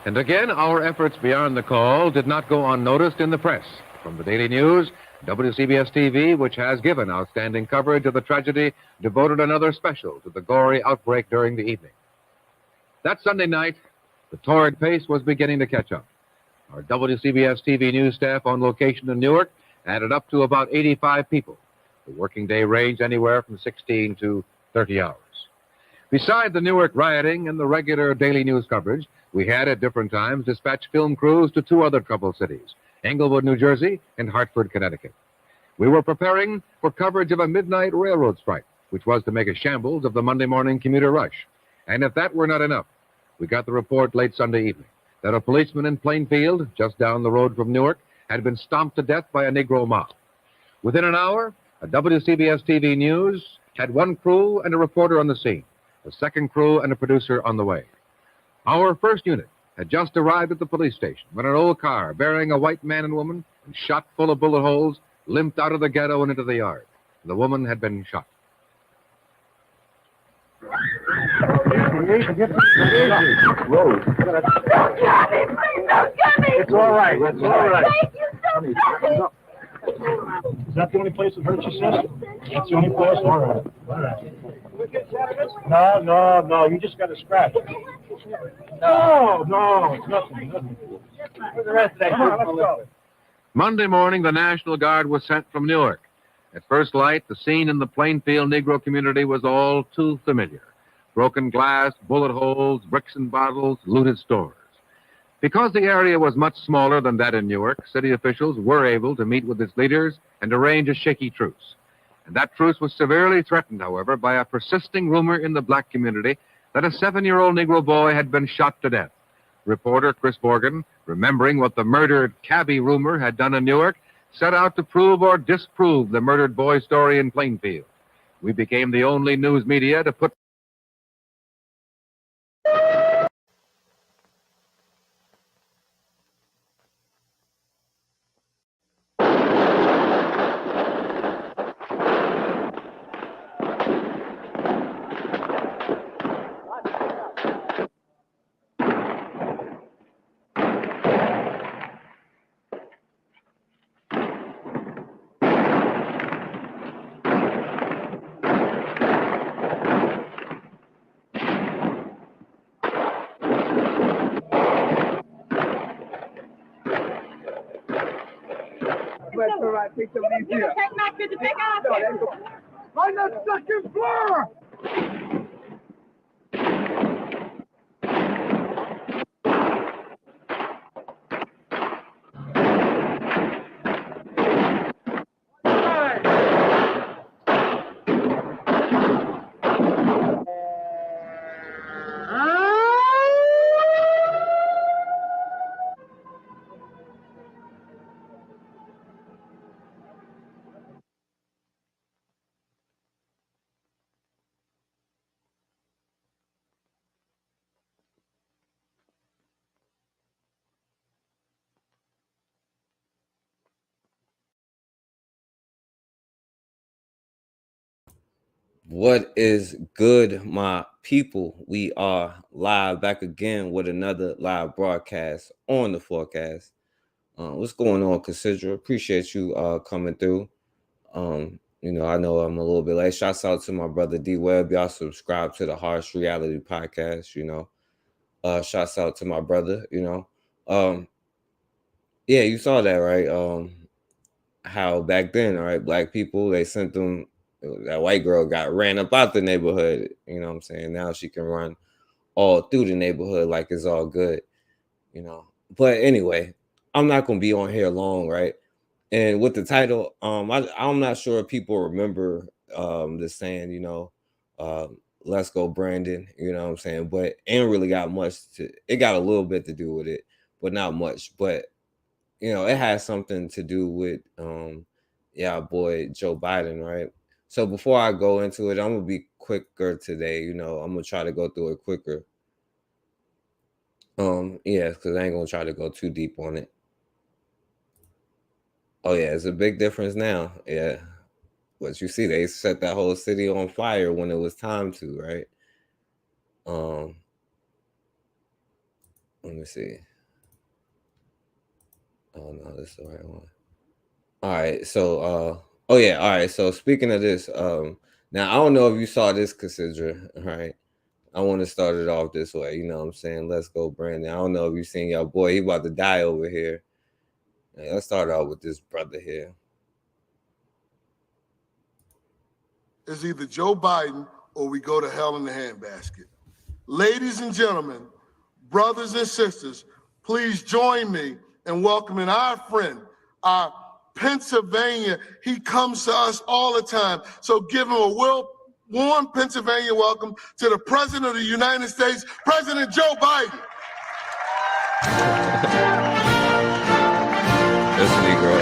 And again, our efforts beyond the call did not go unnoticed in the press. From the Daily News, WCBS TV, which has given outstanding coverage of the tragedy, devoted another special to the gory outbreak during the evening. That Sunday night, the torrid pace was beginning to catch up. Our WCBS TV news staff on location in Newark added up to about 85 people. The working day ranged anywhere from 16 to 30 hours. Beside the Newark rioting and the regular daily news coverage, we had at different times dispatched film crews to two other troubled cities, Englewood, New Jersey, and Hartford, Connecticut. We were preparing for coverage of a midnight railroad strike, which was to make a shambles of the Monday morning commuter rush. And if that were not enough, we got the report late Sunday evening that a policeman in Plainfield, just down the road from Newark, had been stomped to death by a Negro mob. Within an hour, a WCBS TV News had one crew and a reporter on the scene, a second crew and a producer on the way. Our first unit had just arrived at the police station when an old car bearing a white man and woman and shot full of bullet holes limped out of the ghetto and into the yard. The woman had been shot. Whoa. Don't kill me, please don't kill me. It's all right. It's all right. Thank you so much. Is that the only place that hurt you, sis? That's the only place? All right. All right. No. You just got a scratch. No. Nothing. Where's the rest of that? Come on, let's go. Monday morning, the National Guard was sent from Newark. At first light, the scene in the Plainfield Negro community was all too familiar. Broken glass, bullet holes, bricks and bottles, looted stores. Because the area was much smaller than that in Newark, city officials were able to meet with its leaders and arrange a shaky truce. And that truce was severely threatened, however, by a persisting rumor in the black community that a 7-year-old Negro boy had been shot to death. Reporter Chris Morgan, remembering what the murdered cabbie rumor had done in Newark, set out to prove or disprove the murdered boy story in Plainfield. We became the only news media to put Take my picture, take our picture. On the second floor! What is good, my people? We are live back again with another live broadcast on the forecast. What's going on, Considra? Appreciate you coming through. I know I'm a little bit late. Shouts out to my brother D Webb. Y'all subscribe to the Harsh Reality Podcast. Shouts out to my brother. Yeah, you saw that, right? How back then, all right, black people, they sent them. That white girl got ran up out the neighborhood. You know what I'm saying? Now she can run all through the neighborhood like it's all good. But anyway, I'm not gonna be on here long, right? And with the title, I'm not sure if people remember the saying, let's go Brandon, you know what I'm saying? But it ain't really got much it got a little bit to do with it, but not much. But it has something to do with boy Joe Biden, right? So before I go into it, I'm gonna be quicker today. I'm gonna try to go through it quicker. Because I ain't gonna try to go too deep on it. Oh yeah, it's a big difference now. Yeah, but you see, they set that whole city on fire when it was time to, right? Let me see. Oh no, this is the right one. All right, so oh yeah, all right. So speaking of this, now I don't know if you saw this, Cassandra. All right. I want to start it off this way. You know what I'm saying? Let's go, Brandon. I don't know if you seen your boy, he about to die over here. Hey, let's start out with this brother here. It's either Joe Biden or we go to hell in the handbasket. Ladies and gentlemen, brothers and sisters, please join me in welcoming our friend, our Pennsylvania. He comes to us all the time. So give him a warm Pennsylvania welcome to the President of the United States, President Joe Biden. This Negro.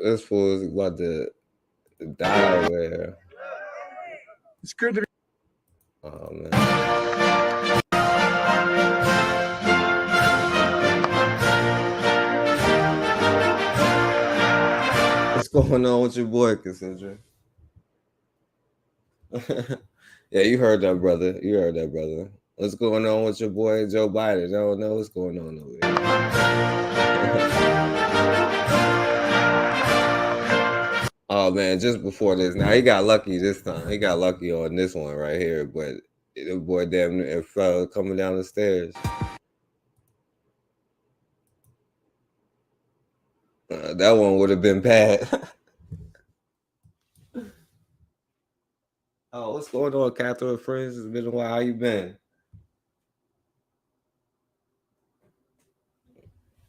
This fool is about to die over here. It's good to be. Oh man. What's going on with your boy, Cassandra? Yeah, you heard that, brother. You heard that, brother. What's going on with your boy Joe Biden? I don't know what's going on over here. Oh man, just before this. Now he got lucky this time. He got lucky on this one right here, but the boy damn near fell coming down the stairs. That one would have been bad. Oh, what's going on, Catherine Friends? It's been a while. How you been?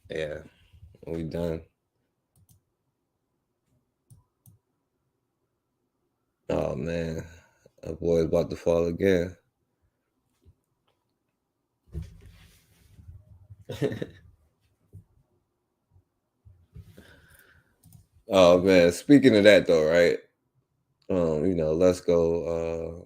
Yeah, we done. Oh man, that boy's about to fall again. Oh man, speaking of that though, right? Let's go.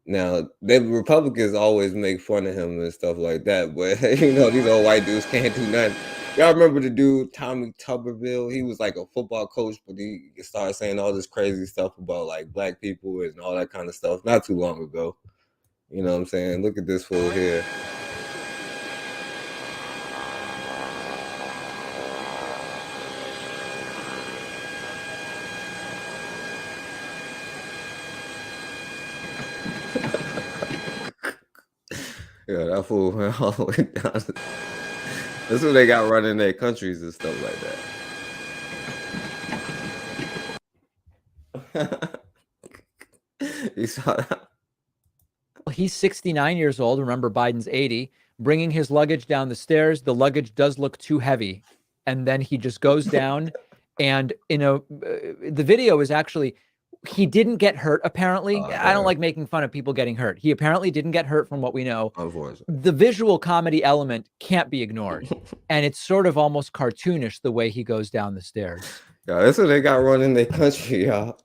Now the Republicans always make fun of him and stuff like that, but these old white dudes can't do nothing. Y'all remember the dude Tommy Tuberville? He was like a football coach, but he started saying all this crazy stuff about like black people and all that kind of stuff not too long ago. You know what I'm saying? Look at this fool here. Yeah, that fool went all the way down. That's what they got running their countries and stuff like that. You saw that? He's 69 years old. Remember, Biden's 80. Bringing his luggage down the stairs. The luggage does look too heavy. And then he just goes down. And, the video is actually, he didn't get hurt, apparently. I don't like making fun of people getting hurt. He apparently didn't get hurt from what we know. Unfortunately. The visual comedy element can't be ignored. And it's sort of almost cartoonish the way he goes down the stairs. Yeah, that's what they got running their country, y'all.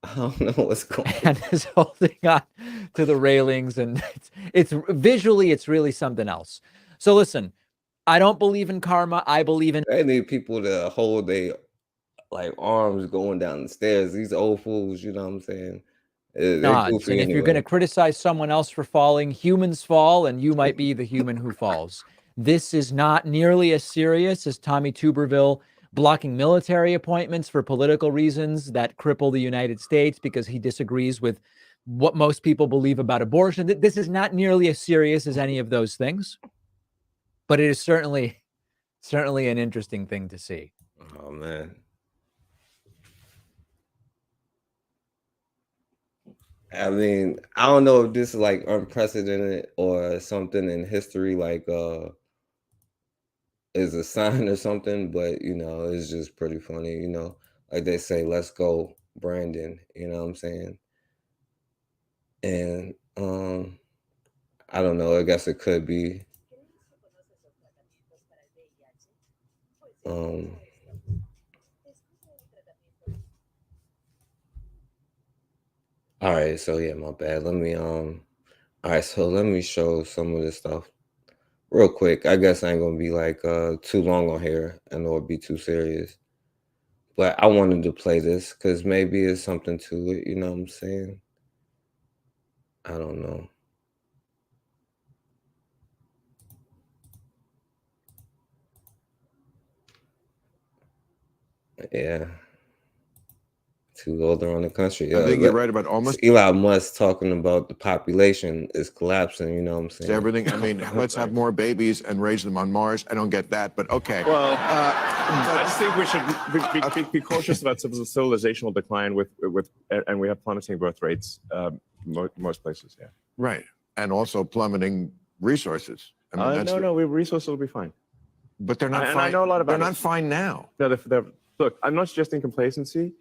I don't know what's going on. And is holding on to the railings. And it's visually, it's really something else. So listen, I don't believe in karma. I believe in... They need people to hold their arms going down the stairs. These old fools, you know what I'm saying? Nods. And if you're going to criticize someone else for falling, humans fall, and you might be the human who falls. This is not nearly as serious as Tommy Tuberville blocking military appointments for political reasons that cripple the United States because he disagrees with what most people believe about abortion. This is not nearly as serious as any of those things, but it is certainly an interesting thing to see. Oh, man. I mean, I don't know if this is like unprecedented or something in history, like is a sign or something, but it's just pretty funny, like they say, let's go, Brandon, you know what I'm saying? And I don't know, I guess it could be Um, all right, so yeah, my bad. Let me all right, so let me show some of this stuff real quick. I guess I ain't gonna be like too long on here and or be too serious. But I wanted to play this because maybe it's something to it, you know what I'm saying? I don't know. Yeah. Too old around the country. I think you're right about almost Elon Musk talking about the population is collapsing, you know what I'm saying? everything. I mean, let's have more babies and raise them on Mars. I don't get that, but okay. Well, I just think we should be cautious about civilizational decline and we have plummeting birth rates most places. Yeah. Right. And also plummeting resources. I mean, resources will be fine. But they're not And fine. I know a lot about They're it. not fine now. No, look, I'm not suggesting complacency.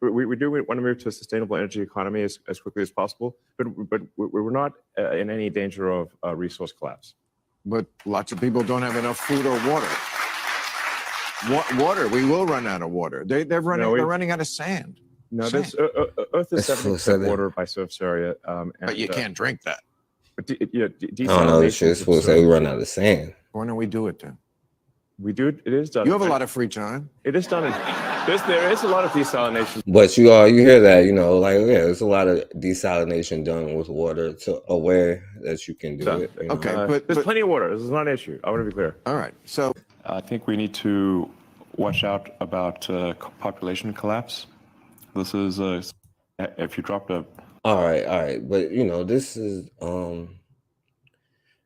We do want to move to a sustainable energy economy as quickly as possible, but we're not in any danger of resource collapse. But lots of people don't have enough food or water. Water, we will run out of water. They're running out of sand. No, Sand. this Earth is 70% water by surface area. But you can't drink that. But I don't know, it's supposed to say we run out of sand. Why don't we do it then? We do it. It is done. You have a lot of free time. It is done. There is a lot of desalination. But you hear that, like, yeah, there's a lot of desalination done with water to aware that you can do Done. it. You know? Okay, There's but plenty of water. This is not an issue. I want to be clear. all right. So I think we need to watch out about population collapse. This is if you dropped a. All right. But this is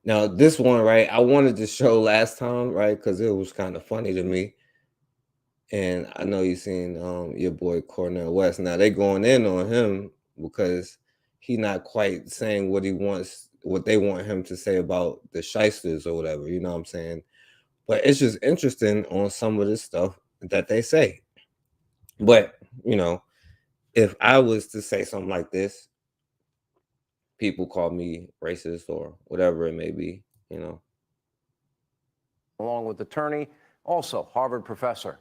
now this one, right? I wanted to show last time, right? Because it was kind of funny to me. And I know you've seen your boy Cornel West. Now they going in on him because he not quite saying what they want him to say about the shysters or whatever, you know what I'm saying? But it's just interesting on some of this stuff that they say. But, if I was to say something like this, people call me racist or whatever it may be, Along with attorney, also Harvard professor,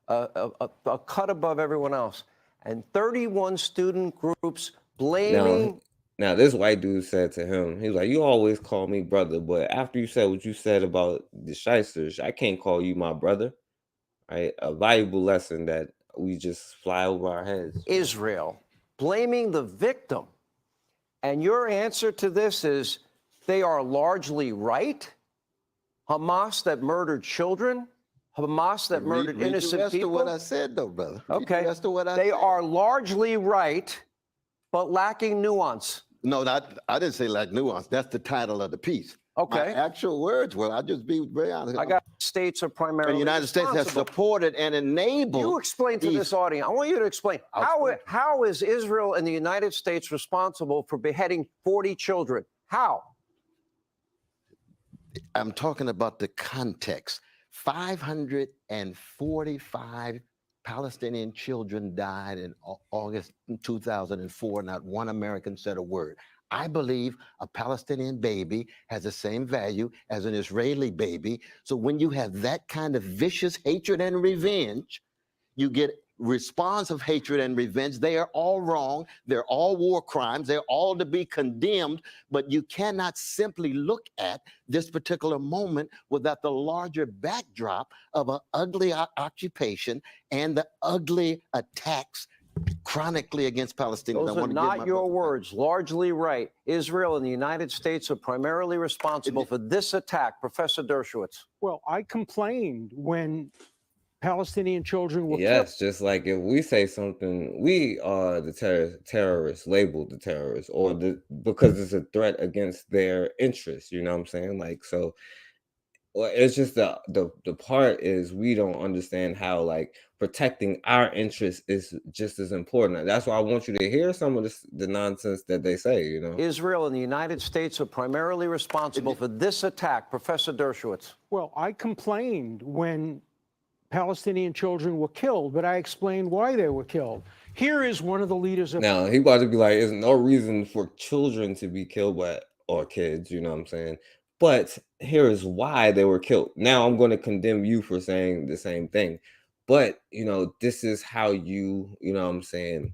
a cut above everyone else, and 31 student groups blaming. Now, this white dude said to him, he was like, you always call me brother, but after you said what you said about the shysters, I can't call you my brother, right? A valuable lesson that we just fly over our heads. Israel, blaming the victim. And your answer to this is they are largely right? Hamas that murdered children? Hamas that murdered innocent people? What I said, though, brother. Okay. That's what I they said. are largely right, but lacking nuance. No, I didn't say like nuance. That's the title of the piece. Okay. My actual words were, I'll just be very honest. I got states are primarily The United States has responsible. supported and enabled. You explain to this audience. I want you to explain how is Israel and the United States responsible for beheading 40 children? How? I'm talking about the context. 545 Palestinian children died in August 2004. Not one American said a word. I believe a Palestinian baby has the same value as an Israeli baby. So when you have that kind of vicious hatred and revenge, you get response of hatred and revenge. They are all wrong. They're all war crimes. They're all to be condemned. But you cannot simply look at this particular moment without the larger backdrop of an ugly occupation and the ugly attacks chronically against Palestinians. Those are not your words. Largely right. Israel and the United States are primarily responsible for this attack. Professor Dershowitz. Well, I complained when Palestinian children were Yes, just like if we say something, we are the terrorists, labeled the terrorists, or because it's a threat against their interests. You know what I'm saying? Like, so well, it's just the part is we don't understand how like protecting our interests is just as important. That's why I want you to hear some of the nonsense that they say. Israel and the United States are primarily responsible for this attack. Professor Dershowitz. Well, I complained when Palestinian children were killed, but I explained why they were killed. Here is one of the leaders of. Now he about to be like, there's no reason for children to be killed or kids. You know what I'm saying? But here is why they were killed. Now I'm going to condemn you for saying the same thing. But, this is how you know what I'm saying?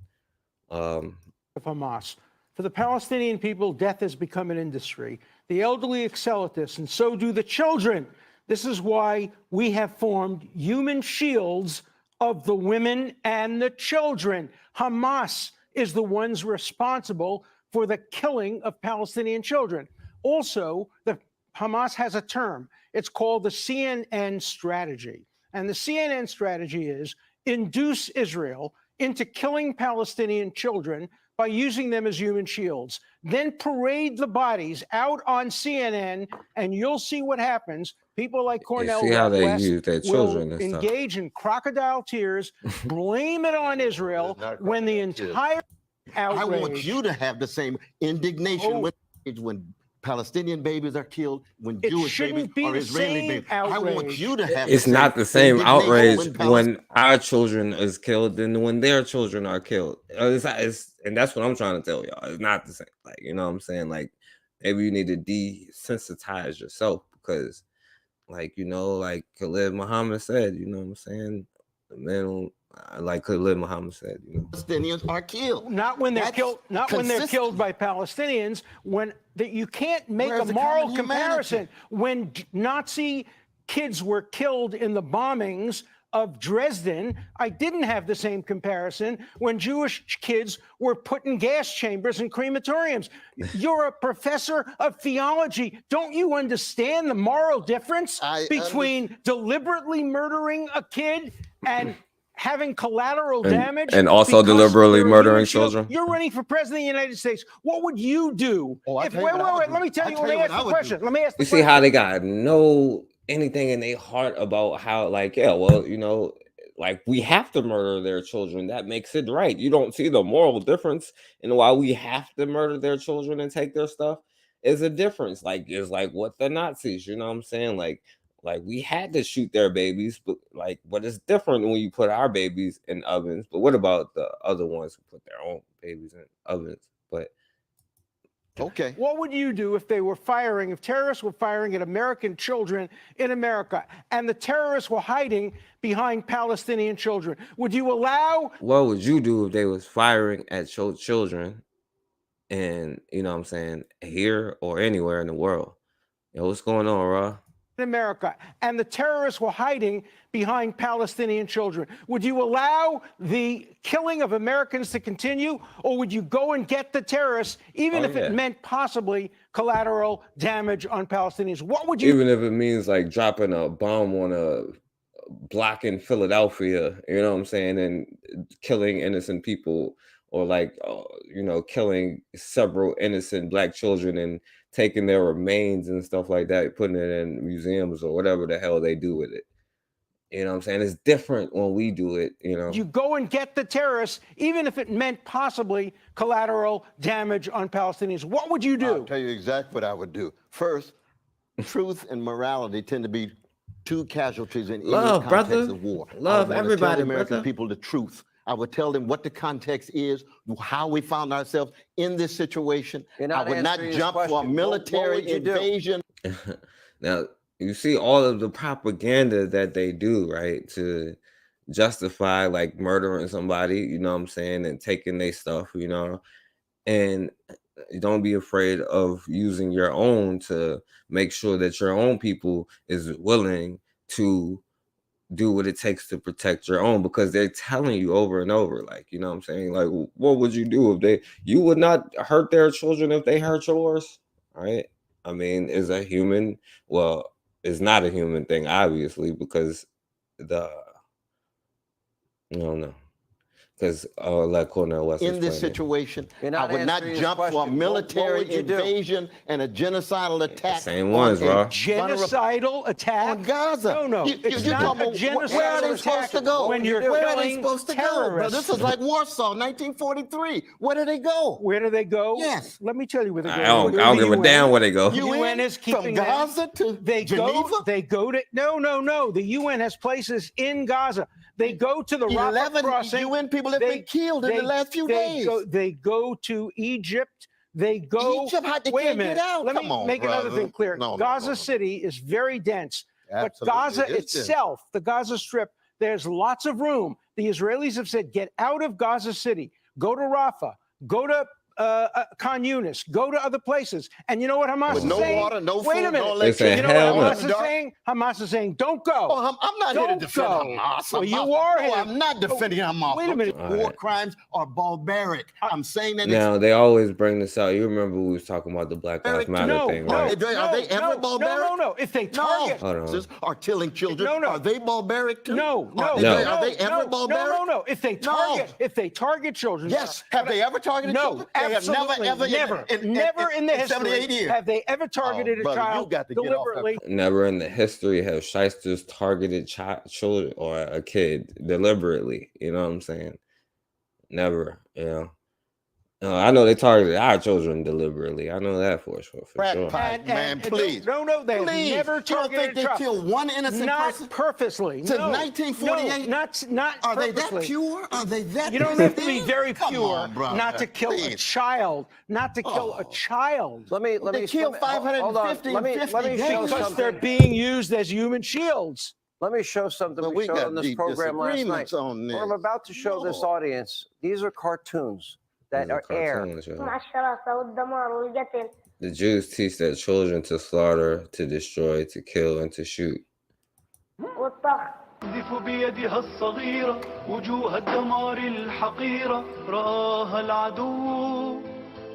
Of Hamas. For the Palestinian people, death has become an industry. The elderly excel at this, and so do the children. This is why we have formed human shields of the women and the children. Hamas is the ones responsible for the killing of Palestinian children. Also, the Hamas has a term. It's called the CNN strategy. And the CNN strategy is induce Israel into killing Palestinian children by using them as human shields. Then parade the bodies out on CNN, and you'll see what happens. People like Cornell see how they West use their will children and stuff. engage in crocodile tears, blame it on Israel when the entire outrage. I want you to have the same indignation when Palestinian babies are killed, when Jewish babies or Israeli babies. I want you to have. It's not the same outrage when our children is killed than when their children are killed. And that's what I'm trying to tell y'all. It's not the same. Like, you know what I'm saying? Like, maybe you need to desensitize yourself because, like, like Khalid Muhammad said, you know what I'm saying? The men, like Khalid Muhammad said, Palestinians are killed. Not when they're killed. Not when they're killed by Palestinians. When you can't make a moral comparison. When Nazi kids were killed in the bombings of Dresden, I didn't have the same comparison when Jewish kids were put in gas chambers and crematoriums. You're a professor of theology. Don't you understand the moral difference between deliberately murdering a kid and having collateral damage? And also deliberately murdering children? You're running for president of the United States. What would you do? Wait, let me tell you. Let me ask the question. Let me ask the question. You see how they got anything in their heart about how, like, like we have to murder their children. That makes it right. You don't see the moral difference in why we have to murder their children and take their stuff. Is a difference. Like, it's like what the Nazis, you know what I'm saying? Like we had to shoot their babies, but what is different when you put our babies in ovens? But what about the other ones who put their own babies in ovens? But okay. What would you do if if terrorists were firing at American children in America and the terrorists were hiding behind Palestinian children? Would you allow? What would you do if they was firing at children and, you know what I'm saying, here or anywhere in the world? What's going on, Ra? In America and the terrorists were hiding behind Palestinian children. Would you allow the killing of Americans to continue, or would you go and get the terrorists, even if it meant possibly collateral damage on Palestinians? What would you? Even if it means like dropping a bomb on a block in Philadelphia, you know what I'm saying, and killing innocent people, or killing several innocent Black children and taking their remains and stuff like that, putting it in museums or whatever the hell they do with it. You know what I'm saying? It's different when we do it, You go and get the terrorists, even if it meant possibly collateral damage on Palestinians. What would you do? I'll tell you exactly what I would do. First, truth and morality tend to be two casualties in any context of war. Love everybody, tell the American people the truth. I would tell them what the context is, how we found ourselves in this situation. I would not jump for a military invasion. Now, you see all of the propaganda that they do, right, to justify like murdering somebody, you know what I'm saying, and taking their stuff, and don't be afraid of using your own to make sure that your own people is willing to do what it takes to protect your own, because they're telling you over and over, like, you know what I'm saying? Like, what would you do if you would not hurt their children if they hurt yours, right? I mean, is a human, well, it's not a human thing, obviously, because I don't know. Because like Cornel West in this situation, I would not jump for a military invasion and a genocidal attack. Same ones, bro. Genocidal attack on Gaza. No, it's not a genocidal where are they supposed to go? When you're where are they killing supposed to terrorists. go? This is like Warsaw, 1943. Where do they go? Where do they go? Yes. Let me tell you where they go. I don't give a damn where they go. UN is keeping from Gaza to Geneva? They go to no. The UN has places in Gaza. They go to the Rafah crossing. UN people have been killed in the last few days. They go to Egypt, They go. Egypt had to Wait a get minute. out. Let Come me on, make another brother. thing clear. No, no, Gaza no, no. City is very dense, Absolutely, but Gaza it is dense. itself, the Gaza Strip, there's lots of room. The Israelis have said, get out of Gaza City, go to Rafah, go to Khan Yunis, go to other places. And you know what Hamas With is no saying? water, no Wait food, a no minute. electricity. You know hell what no. Hamas is saying? Hamas is saying, don't go. Oh, I'm not here to Don't defend go. Hamas. Well, you Hamas- are No, here. I'm not defending Hamas. Wait a minute. All War right. crimes are barbaric. I'm saying that Now they always bring this out. You remember we was talking about the Black Lives Matter No, thing, no, right? Are they ever barbaric? No. If they target, Hold on. Sisters are killing children. No. Are they barbaric too? No. Are they ever barbaric? No. If they target children, Yes. Have they ever targeted no, children? They have absolutely never, never in the 78 history years. have they ever targeted a brother, you child got to get off that- deliberately. Never in the history have shysters targeted children or a kid deliberately. You know what I'm saying? Never. You know. I know they targeted our children deliberately. I know that for sure. Crackpot, man, please. No, they have Please. never You don't targeted think they a child. killed one innocent Not person? purposely. Since no. 1948? No, not Are they that purposely. pure? Are they that You don't have to be pristine? very Come pure on, brother. not to kill a Please. child. Not to kill a Oh. child. Let me They killed hold on. 550 Let me and show 50 Because something. they're being used as human shields. Let me show something Well, we we showed got on this deep program last night. disagreements on this. What I'm about to show this No. audience, these are cartoons that These are are air. cartoons, yo. مع الشراسة والدمار والقتل. The Jews teach their children to slaughter, to destroy, to kill, and to shoot. والطخ. تقذف بيدها الصغيرة وجوه الدمار الحقيرة رآها العدو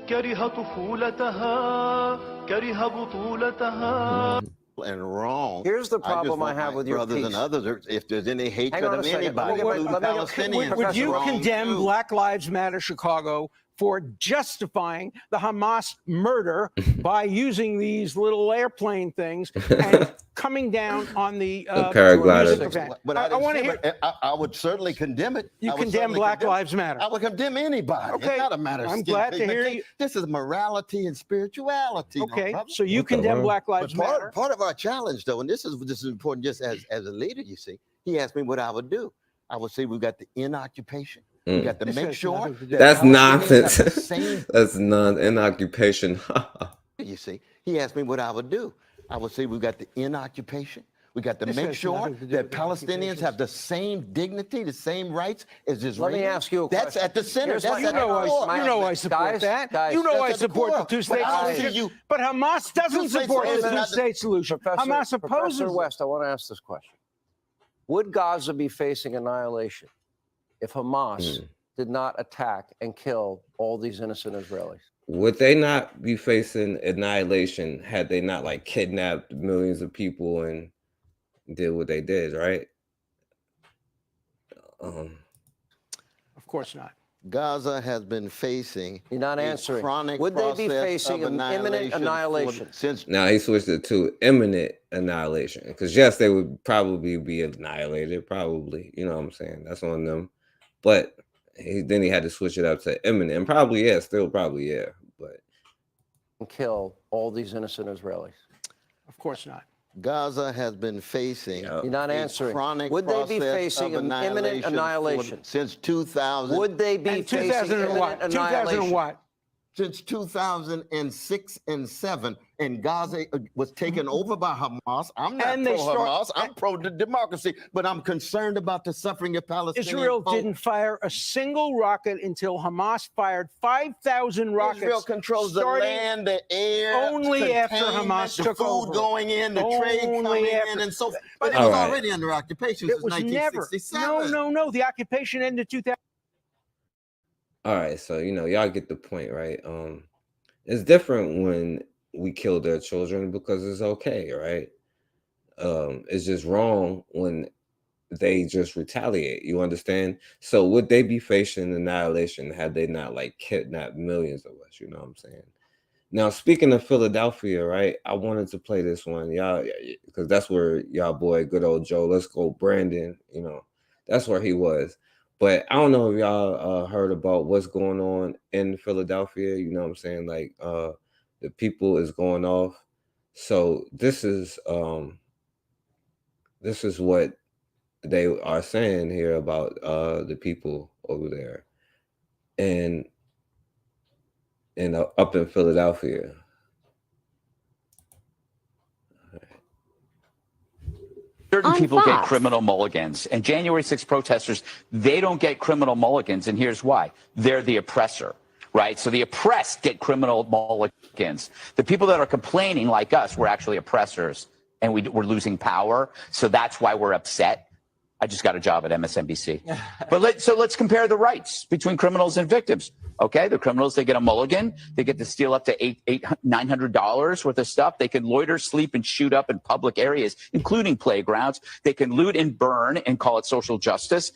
كره طفولتها كره بطولتها. And wrong. Here's the I just problem I want have my with your brothers piece. and others, if there's any hatred Hang on a of second. anybody, Let me get- including let me get- Palestinians, Would you wrong condemn too. Black Lives Matter Chicago for justifying the Hamas murder by using these little airplane things and coming down on the paraglider. music event? But I didn't want to say- hear. but I would certainly condemn it. You I would condemn certainly Black condemn it. Lives Matter. I would condemn anybody. Okay. It's not a matter of I'm skin glad to hear pigmentation. you. This is morality and spirituality. now, Okay, brother. so you What the condemn world? Black But Lives Matter. part of our challenge, though, and this is important just as a leader, you see, he asked me what I would do. I would say we've got to end occupation. We Mm. got to This make has sure nothing to do- that That's Palestinians nonsense. have the same That's not in occupation. you see, he asked me what I would do. I would say we've got to end occupation. We got to This make has sure nothing to do that with the Palestinians occupations. have the same dignity, the same rights as Israelis. Let me ask you a That's question. at the center. Here's That's my- You at know, the core. I support Guys, that. guys, You know that's I at the support the core. two-state But I see solution. you- But Hamas doesn't two-state support the solution is not the- two-state solution. Hamas opposes Professor it. West, I want to ask this question. Would Gaza be facing annihilation if Hamas did not attack and kill all these innocent Israelis? Would they not be facing annihilation had they not like kidnapped millions of people and did what they did, right? Of course not. Gaza has been facing You're not a answering. chronic Would they be process facing of an imminent annihilation? Since Now he switched it to imminent annihilation because yes, they would probably be annihilated. Probably, you know what I'm saying? That's on them. But then he had to switch it up to imminent, and probably still probably but And kill all these innocent Israelis? Of course not. Gaza has been facing You're not a answering. chronic Would they be process facing of an imminent for- annihilation? since 2000. Would they be And facing 2000 and imminent what? 2000 annihilation? and what? Since 2006 and 7, and Gaza was taken over by Hamas. I'm not And they pro-Hamas. I'm pro-democracy, but I'm concerned about the suffering of Palestinians. Israel didn't fire a single rocket until Hamas fired 5,000 rockets. Israel controls the starting land, the air, only after containment, Hamas the took food over. going in, the trade Only coming after. in, and so. But it All was right. already under occupation It since was never. 1967. No. The occupation ended 2000. all right. So y'all get the point, right? It's different when we kill their children because it's okay, right? It's just wrong when they just retaliate. You understand? So would they be facing annihilation had they not like kidnapped millions of us? You know what I'm saying? Now, speaking of Philadelphia, right? I wanted to play this one, y'all, because that's where y'all boy, good old Joe, let's go, Brandon. That's where he was. But I don't know if y'all heard about what's going on in Philadelphia. You know what I'm saying? Like the people is going off. So this is what they are saying here about the people over there. And up in Philadelphia. Certain people get criminal mulligans, and January 6 protesters, they don't get criminal mulligans, and here's why. They're the oppressor, right? So the oppressed get criminal mulligans. The people that are complaining, like us, we're actually oppressors, and we're losing power, so that's why we're upset. I just got a job at MSNBC. But let's compare the rights between criminals and victims. Okay, the criminals, they get a mulligan. They get to steal up to $900 worth of stuff. They can loiter, sleep, and shoot up in public areas, including playgrounds. They can loot and burn and call it social justice.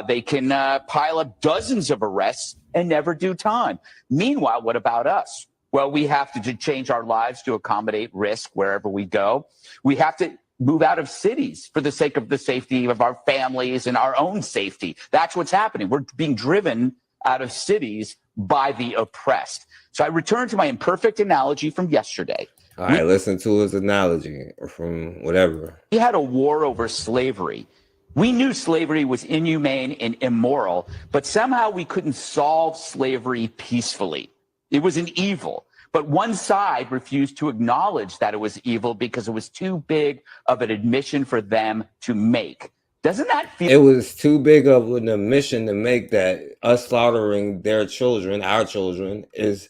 They can pile up dozens of arrests and never do time. Meanwhile, what about us? Well, we have to change our lives to accommodate risk wherever we go. We have to move out of cities for the sake of the safety of our families and our own safety. That's what's happening. We're being driven out of cities by the oppressed. So I return to my imperfect analogy from yesterday. All right, listen to his analogy from whatever. We had a war over slavery. We knew slavery was inhumane and immoral, but somehow we couldn't solve slavery peacefully. It was an evil. But one side refused to acknowledge that it was evil because it was too big of an admission for them to make. Doesn't that feel? It was too big of an admission to make that us slaughtering their children, our children, is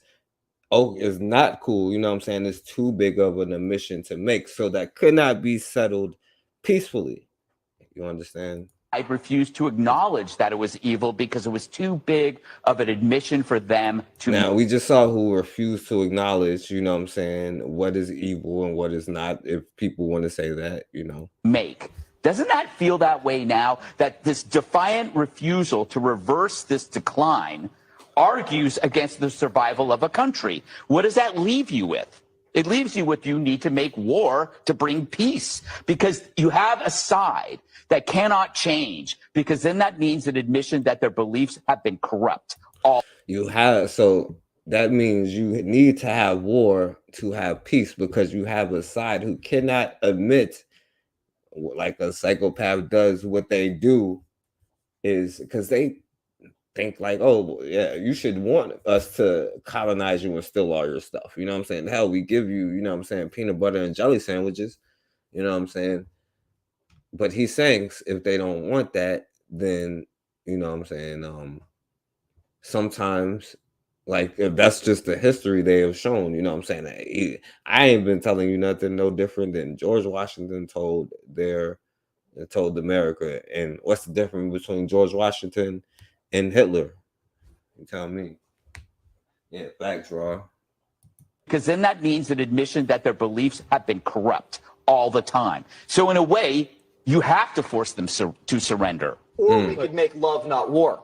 not cool. You know what I'm saying? It's too big of an admission to make. So that could not be settled peacefully. You understand? I refused to acknowledge that it was evil because it was too big of an admission for them to make. Now, we just saw who refused to acknowledge, you know what I'm saying, what is evil and what is not, if people want to say that, you know. Make. Doesn't that feel that way now, that this defiant refusal to reverse this decline argues against the survival of a country? What does that leave you with? It leaves you with you need to make war to bring peace, because you have a side that cannot change, because then that means an admission that their beliefs have been corrupt. So that means you need to have war to have peace, because you have a side who cannot admit, like a psychopath does, what they do is because they think like, oh yeah, you should want us to colonize you and steal all your stuff. You know what I'm saying? Hell, we give you, you know what I'm saying, peanut butter and jelly sandwiches. You know what I'm saying? But he's saying if they don't want that, then, you know what I'm saying, sometimes, like, if that's just the history they have shown, you know what I'm saying? I ain't been telling you nothing no different than George Washington told America. And what's the difference between George Washington and Hitler? You tell me. Yeah, facts, Raw. Because then that means an admission that their beliefs have been corrupt all the time. So in a way, you have to force them to surrender. Or we could make love, not war.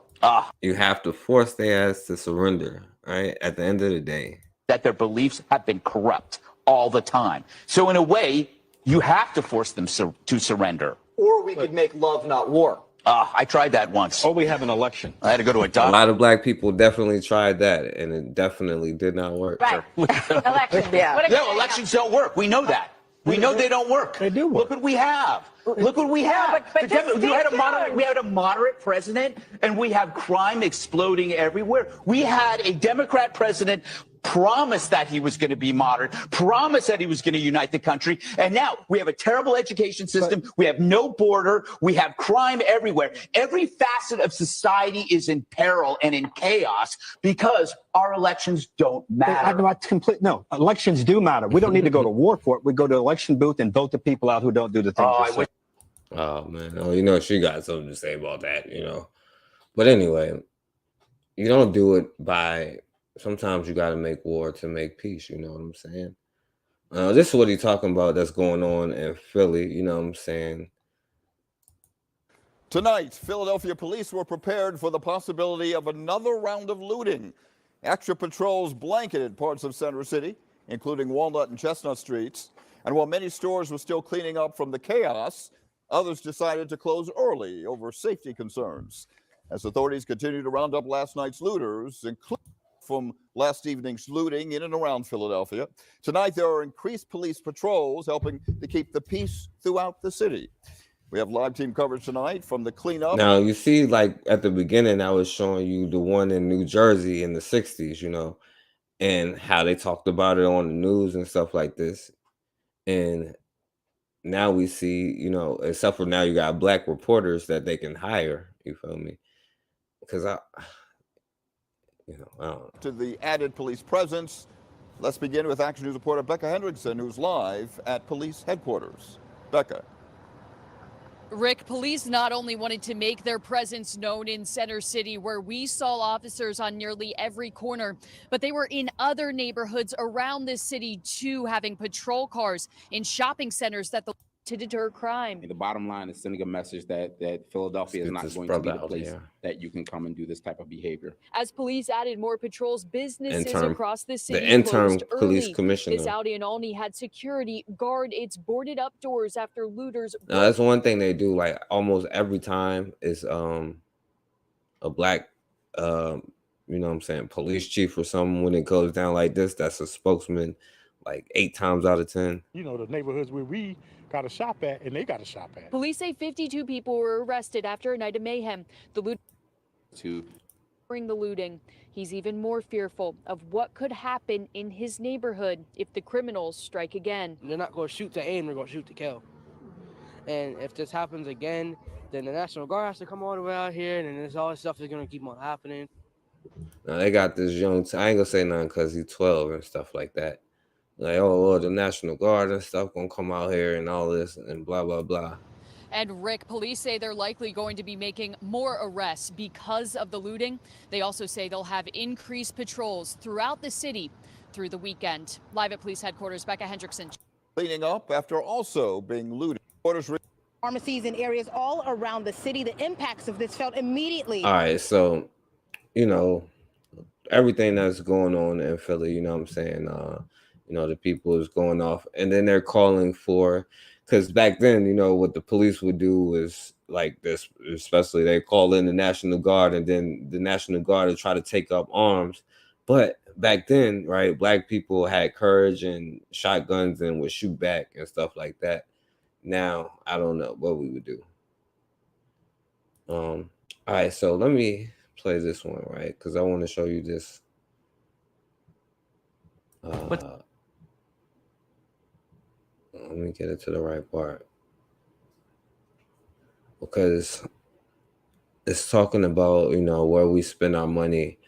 You have to force their ass to surrender, right? At the end of the day. That their beliefs have been corrupt all the time. So in a way, you have to force them to surrender. Or we could make love, not war. I tried that once. Or we have an election. I had to go to a doctor. A lot of black people definitely tried that, and it definitely did not work. Right. Elections. Yeah. No, elections don't work. We know that. We know they don't work. They do work. Look what we have. Look what we have. but just we had a moderate president, and we have crime exploding everywhere. We had a Democrat president promise that he was going to be moderate, promise that he was going to unite the country. And now we have a terrible education system. We have no border. We have crime everywhere. Every facet of society is in peril and in chaos because our elections don't matter. No, elections do matter. We don't need to go to war for it. We go to the election booth and vote the people out who don't do the things. Oh man, you know, she got something to say about that, you know. But anyway, you don't do it by, sometimes you got to make war to make peace, you know what I'm saying? This is what he's talking about that's going on in Philly, you know what I'm saying? Tonight, Philadelphia police were prepared for the possibility of another round of looting. Extra patrols blanketed parts of Center City, including Walnut and Chestnut Streets. And while many stores were still cleaning up from the chaos, others decided to close early over safety concerns. As authorities continue to round up last night's looters, including from last evening's looting in and around Philadelphia. Tonight, there are increased police patrols helping to keep the peace throughout the city. We have live team coverage tonight from the cleanup. Now, you see, like at the beginning, I was showing you the one in New Jersey in the 60s, you know. and how they talked about it on the news and stuff like this. And now we see, you know, except for now you got black reporters that they can hire, you feel me? Because I don't know. To the added police presence, let's begin with Action News reporter Becca Hendrickson, who's live at police headquarters. Becca. Rick, police not only wanted to make their presence known in Center City, where we saw officers on nearly every corner, but they were in other neighborhoods around this city too, having patrol cars in shopping centers to deter crime. The bottom line is sending a message that Philadelphia is not going to be the place that you can come and do this type of behavior. As police added more patrols, businesses across the city the interim closed police early. commissioner. This Audi and Olney had security guard its boarded up doors after looters. Now, that's one thing they do, like almost every time is a black you know what I'm saying, police chief or something. When it goes down like this, that's a spokesman like 8 times out of 10. You know, the neighborhoods where we got to shop at and they got to shop at. Police say 52 people were arrested after a night of mayhem. During the looting, he's even more fearful of what could happen in his neighborhood if the criminals strike again. They're not going to shoot to aim, they're going to shoot to kill. And if this happens again, then the National Guard has to come all the way out here, and then this all this stuff is going to keep on happening. Now they got this young, I ain't gonna say nothing because he's 12 and stuff like that. Like, oh, well, the National Guard and stuff gonna come out here and all this and blah, blah, blah. And Rick, police say they're likely going to be making more arrests because of the looting. They also say they'll have increased patrols throughout the city through the weekend. Live at police headquarters, Becca Hendrickson. Cleaning up after also being looted. Pharmacies in areas all around the city, the impacts of this felt immediately. All right, so, you know, everything that's going on in Philly, you know what I'm saying? You know, the people is going off, and then they're calling for, because back then, you know, what the police would do is like this, especially they call in the National Guard, and then the National Guard would try to take up arms. But back then, right, black people had courage and shotguns and would shoot back and stuff like that. Now, I don't know what we would do. All right, so let me play this one, right? Because I want to show you this. Let me get it to the right part. Because it's talking about, you know, where we spend our money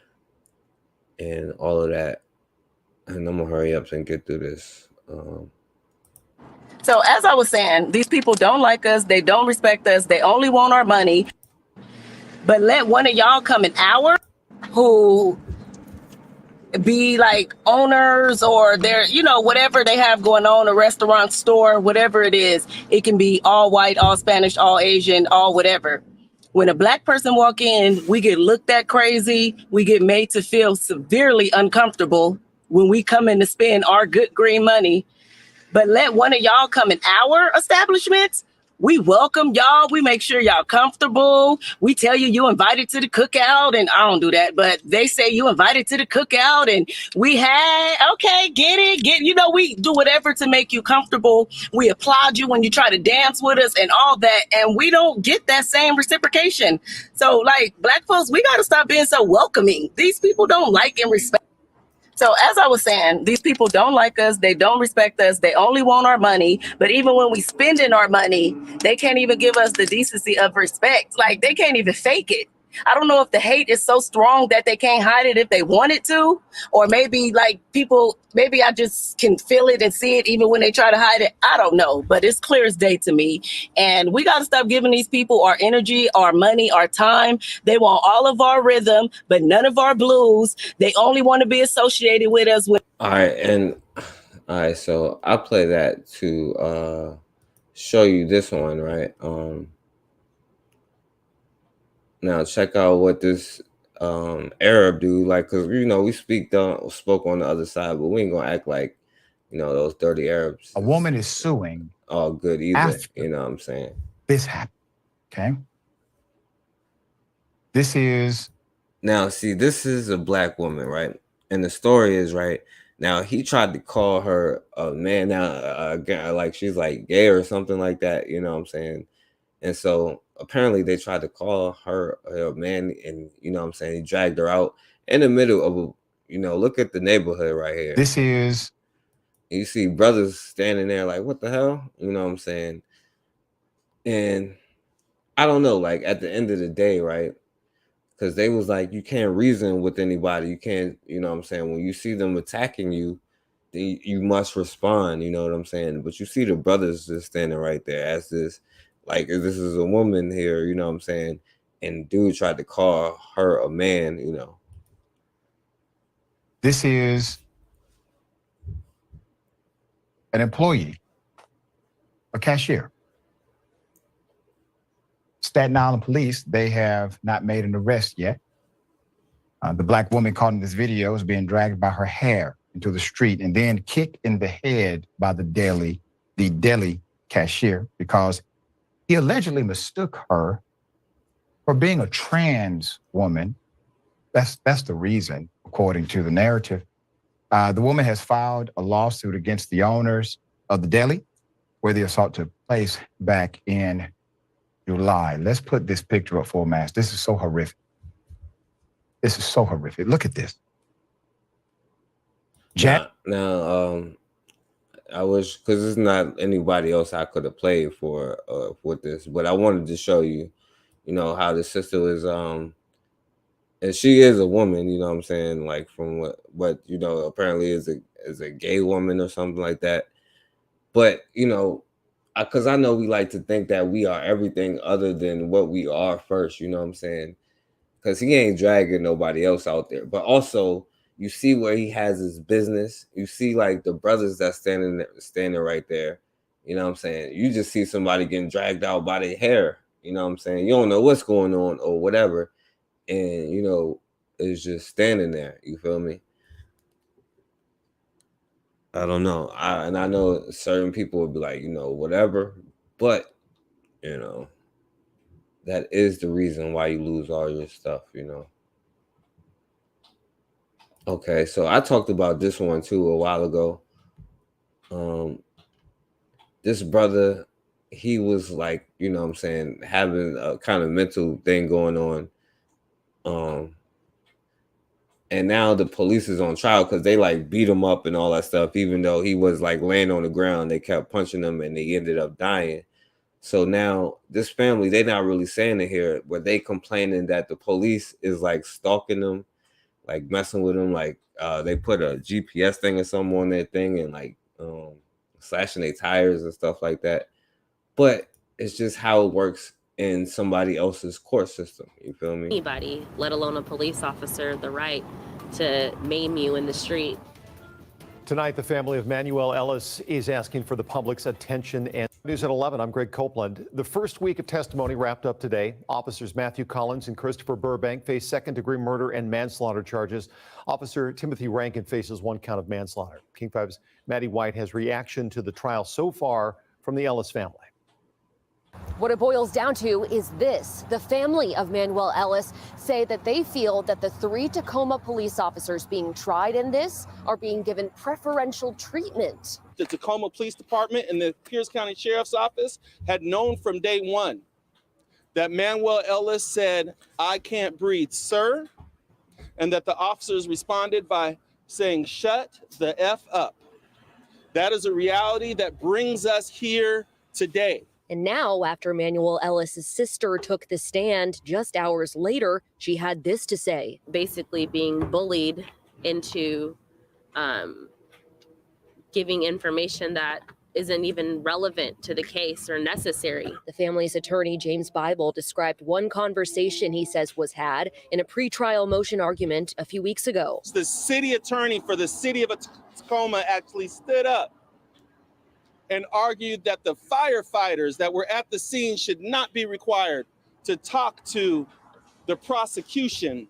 and all of that. And I'm going to hurry up and get through this. So as I was saying, these people don't like us. They don't respect us. They only want our money. But let one of y'all come an hour who be like owners or they're, you know, whatever they have going on, a restaurant, store, whatever it is. It can be all white, all Spanish, all Asian, all whatever. When a black person walk in, we get looked at crazy. We get made to feel severely uncomfortable when we come in to spend our good green money. But let one of y'all come in our establishments. We welcome y'all. We make sure y'all comfortable. We tell you invited to the cookout, and I don't do that, but they say you invited to the cookout, and we had, okay, get it. You know, we do whatever to make you comfortable. We applaud you when you try to dance with us and all that, and we don't get that same reciprocation. So, like, black folks, we got to stop being so welcoming. These people don't like and respect. So as I was saying, these people don't like us. They don't respect us. They only want our money. But even when we spending our money, they can't even give us the decency of respect. Like, they can't even fake it. I don't know if the hate is so strong that they can't hide it if they wanted to, or maybe like people, maybe I just can feel it and see it even when they try to hide it. I don't know, but it's clear as day to me. And we got to stop giving these people our energy, our money, our time. They want all of our rhythm, but none of our blues. They only want to be associated with us. All right, so I'll play that to show you this one, right? Now check out what this Arab dude, like, because, you know, we spoke on the other side, but we ain't gonna act like, you know, those dirty Arabs. A woman is suing. All good either, you know what I'm saying? This happened, okay? This is... Now, see, this is a black woman, right? And the story is, right, now he tried to call her a man, now, like she's like gay or something like that, you know what I'm saying? And so apparently they tried to call her a man, and, you know what I'm saying, he dragged her out in the middle of you know, look at the neighborhood right here. This is. You see brothers standing there like, what the hell? You know what I'm saying? And I don't know, like at the end of the day, right? Because they was like, you can't reason with anybody. You can't, you know what I'm saying? When you see them attacking you, then you must respond, you know what I'm saying? But you see the brothers just standing right there as this, like, this is a woman here, you know what I'm saying? And dude tried to call her a man, you know. This is an employee, a cashier. Staten Island police, they have not made an arrest yet. The black woman caught in this video is being dragged by her hair into the street and then kicked in the head by the deli cashier because he allegedly mistook her for being a trans woman. That's the reason, according to the narrative. The woman has filed a lawsuit against the owners of the deli where the assault took place back in July. Let's put this picture up for mass. This is so horrific. This is so horrific. Look at this. Jack. Now, I wish, because there's not anybody else I could have played for with this, but I wanted to show you, you know, how the sister is, and she is a woman, you know what I'm saying, like from what you know, apparently is a gay woman or something like that. But, you know, because I know we like to think that we are everything other than what we are first, you know what I'm saying? Because he ain't dragging nobody else out there. But also, you see where he has his business. You see, like, the brothers that's standing right there. You know what I'm saying? You just see somebody getting dragged out by their hair. You know what I'm saying? You don't know what's going on or whatever. And, you know, it's just standing there. You feel me? I don't know. And I know certain people would be like, you know, whatever. But, you know, that is the reason why you lose all your stuff, you know. Okay, so I talked about this one too a while ago. This brother, he was like, you know what I'm saying, having a kind of mental thing going on. And now the police is on trial because they like beat him up and all that stuff, even though he was like laying on the ground. They kept punching him and they ended up dying. So now this family, they're not really saying it here, but they complaining that the police is like stalking them, like messing with them. Like they put a GPS thing or something on their thing and like slashing their tires and stuff like that. But it's just how it works in somebody else's court system. You feel me? Anybody, let alone a police officer, the right to maim you in the street. Tonight, the family of Manuel Ellis is asking for the public's attention. And News at 11, I'm Greg Copeland. The first week of testimony wrapped up today. Officers Matthew Collins and Christopher Burbank face second-degree murder and manslaughter charges. Officer Timothy Rankin faces one count of manslaughter. King 5's Maddie White has reaction to the trial so far from the Ellis family. What it boils down to is this. The family of Manuel Ellis say that they feel that the 3 Tacoma police officers being tried in this are being given preferential treatment. The Tacoma Police Department and the Pierce County Sheriff's Office had known from day one that Manuel Ellis said, "I can't breathe, sir," and that the officers responded by saying, "Shut the F up." That is a reality that brings us here today. And now, after Manuel Ellis' sister took the stand just hours later, she had this to say. Basically being bullied into giving information that isn't even relevant to the case or necessary. The family's attorney, James Bible, described one conversation he says was had in a pretrial motion argument a few weeks ago. The city attorney for the city of Tacoma actually stood up and argued that the firefighters that were at the scene should not be required to talk to the prosecution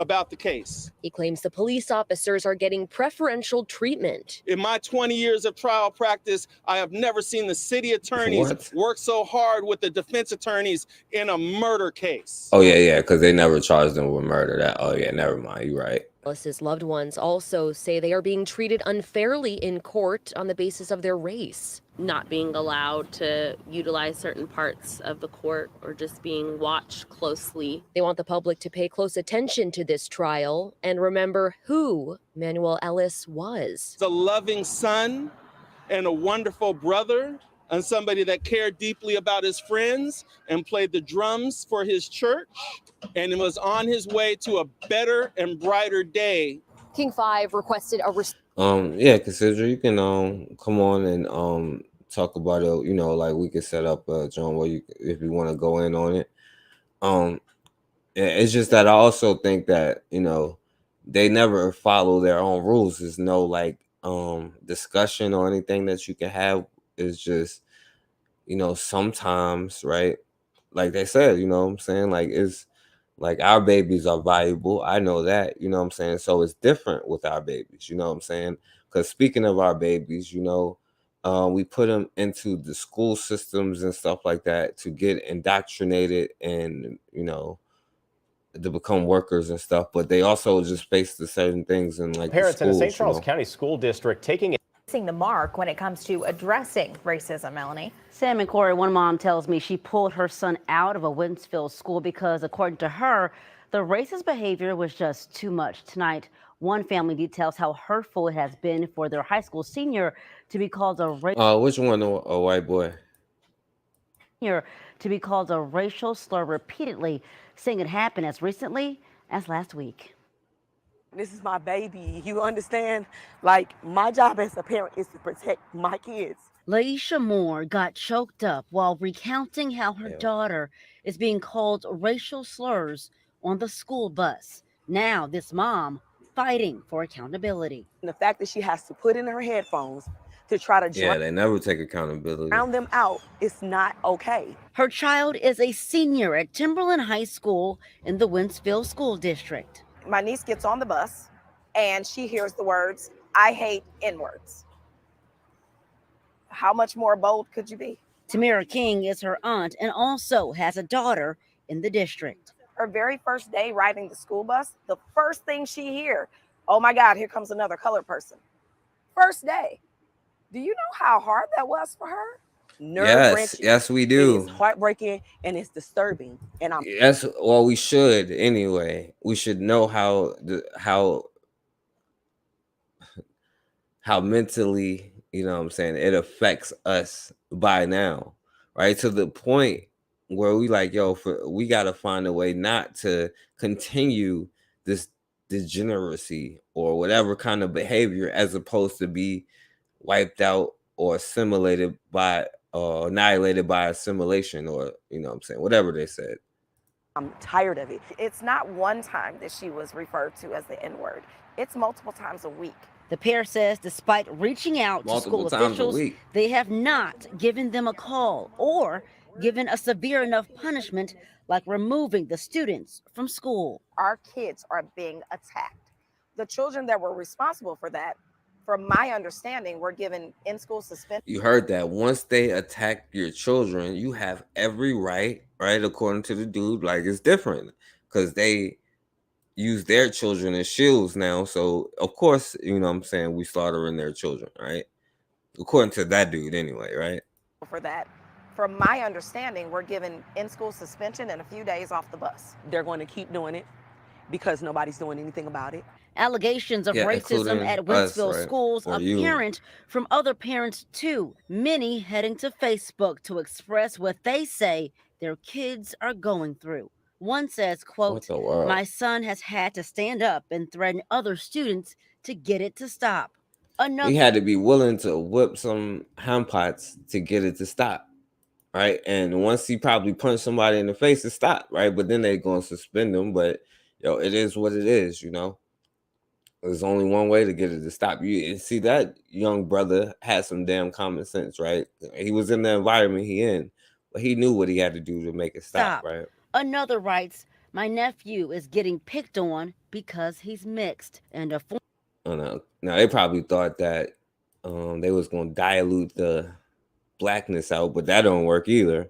about the case. He claims the police officers are getting preferential treatment. In my 20 years of trial practice, I have never seen the city attorneys work so hard with the defense attorneys in a murder case. Oh, yeah, because they never charged them with murder. Oh, yeah, never mind. You're right. Ellis's loved ones also say they are being treated unfairly in court on the basis of their race. not being allowed to utilize certain parts of the court or just being watched closely. They want the public to pay close attention to this trial and remember who Manuel Ellis was. A loving son and a wonderful brother, and somebody that cared deeply about his friends and played the drums for his church, and was on his way to a better and brighter day. King 5 requested a Yeah, Cassandra, you can come on and talk about it. You know, like we could set up John, where you, if you want to go in on it. It's just that I also think that, you know, they never follow their own rules. There's no like discussion or anything that you can have. It's just, you know, sometimes, right? Like they said, you know what I'm saying? Like it's like our babies are valuable. I know that, you know what I'm saying? So it's different with our babies, you know what I'm saying? Because speaking of our babies, you know, we put them into the school systems and stuff like that to get indoctrinated and, you know, to become workers and stuff. But they also just face the certain things in like parents the schools, in a St. Charles you know? County school district taking The mark when it comes to addressing racism, Melanie. Sam and Corey, one mom tells me she pulled her son out of a Wentzville school because, according to her, the racist behavior was just too much. Tonight, one family details how hurtful it has been for their high school senior to be called a Which one? A white boy? To be called a racial slur repeatedly, saying it happened as recently as last week. This is my baby. You understand? Like, my job as a parent is to protect my kids. Laisha Moore got choked up while recounting how her daughter is being called racial slurs on the school bus. Now this mom fighting for accountability. And the fact that she has to put in her headphones to try to They never take accountability. drown them out, it's not okay. Her child is a senior at Timberland High School in the Wentzville School District. My niece gets on the bus and she hears the words, "I hate N-words." How much more bold could you be? Tamara King is her aunt and also has a daughter in the district. Her very first day riding the school bus, the first thing she hears, "Oh my God, here comes another colored person." First day. Do you know how hard that was for her? Yes, we do. It's heartbreaking and it's disturbing. And I'm Yes, well, we should anyway. We should know how mentally, you know what I'm saying, it affects us by now, right? To the point where we like, yo, we got to find a way not to continue this degeneracy or whatever kind of behavior, as opposed to be wiped out or assimilated by annihilated by assimilation, or, you know what I'm saying, whatever they said. I'm tired of it. It's not one time that she was referred to as the N-word. It's multiple times a week. The pair says despite reaching out to school officials, they have not given them a call or given a severe enough punishment like removing the students from school. Our kids are being attacked. The children that were responsible for that, from my understanding, were given in-school suspension. You heard that. Once they attack your children, you have every right, according to the dude. Like, it's different because they use their children as shields now. So, of course, you know what I'm saying, we slaughtering their children, right? According to that dude anyway, right? For that, from my understanding, we're given in-school suspension and a few days off the bus. They're going to keep doing it because nobody's doing anything about it. Allegations of racism at Wentzville schools apparent from other parents too, many heading to Facebook to express what they say their kids are going through. One says, quote, "My son has had to stand up and threaten other students to get it to stop." Another, we had to be willing to whip some hand pots to get it to stop, right? And once he probably punched somebody in the face, it stopped, right? But then they're going to suspend them. But, it is what it is, There's only one way to get it to stop. You see, that young brother had some damn common sense, right? He was in the environment he in, but he knew what he had to do to make it stop. Right? Another writes, "My nephew is getting picked on because he's mixed." And a now they probably thought that they was going to dilute the blackness out, but that don't work either,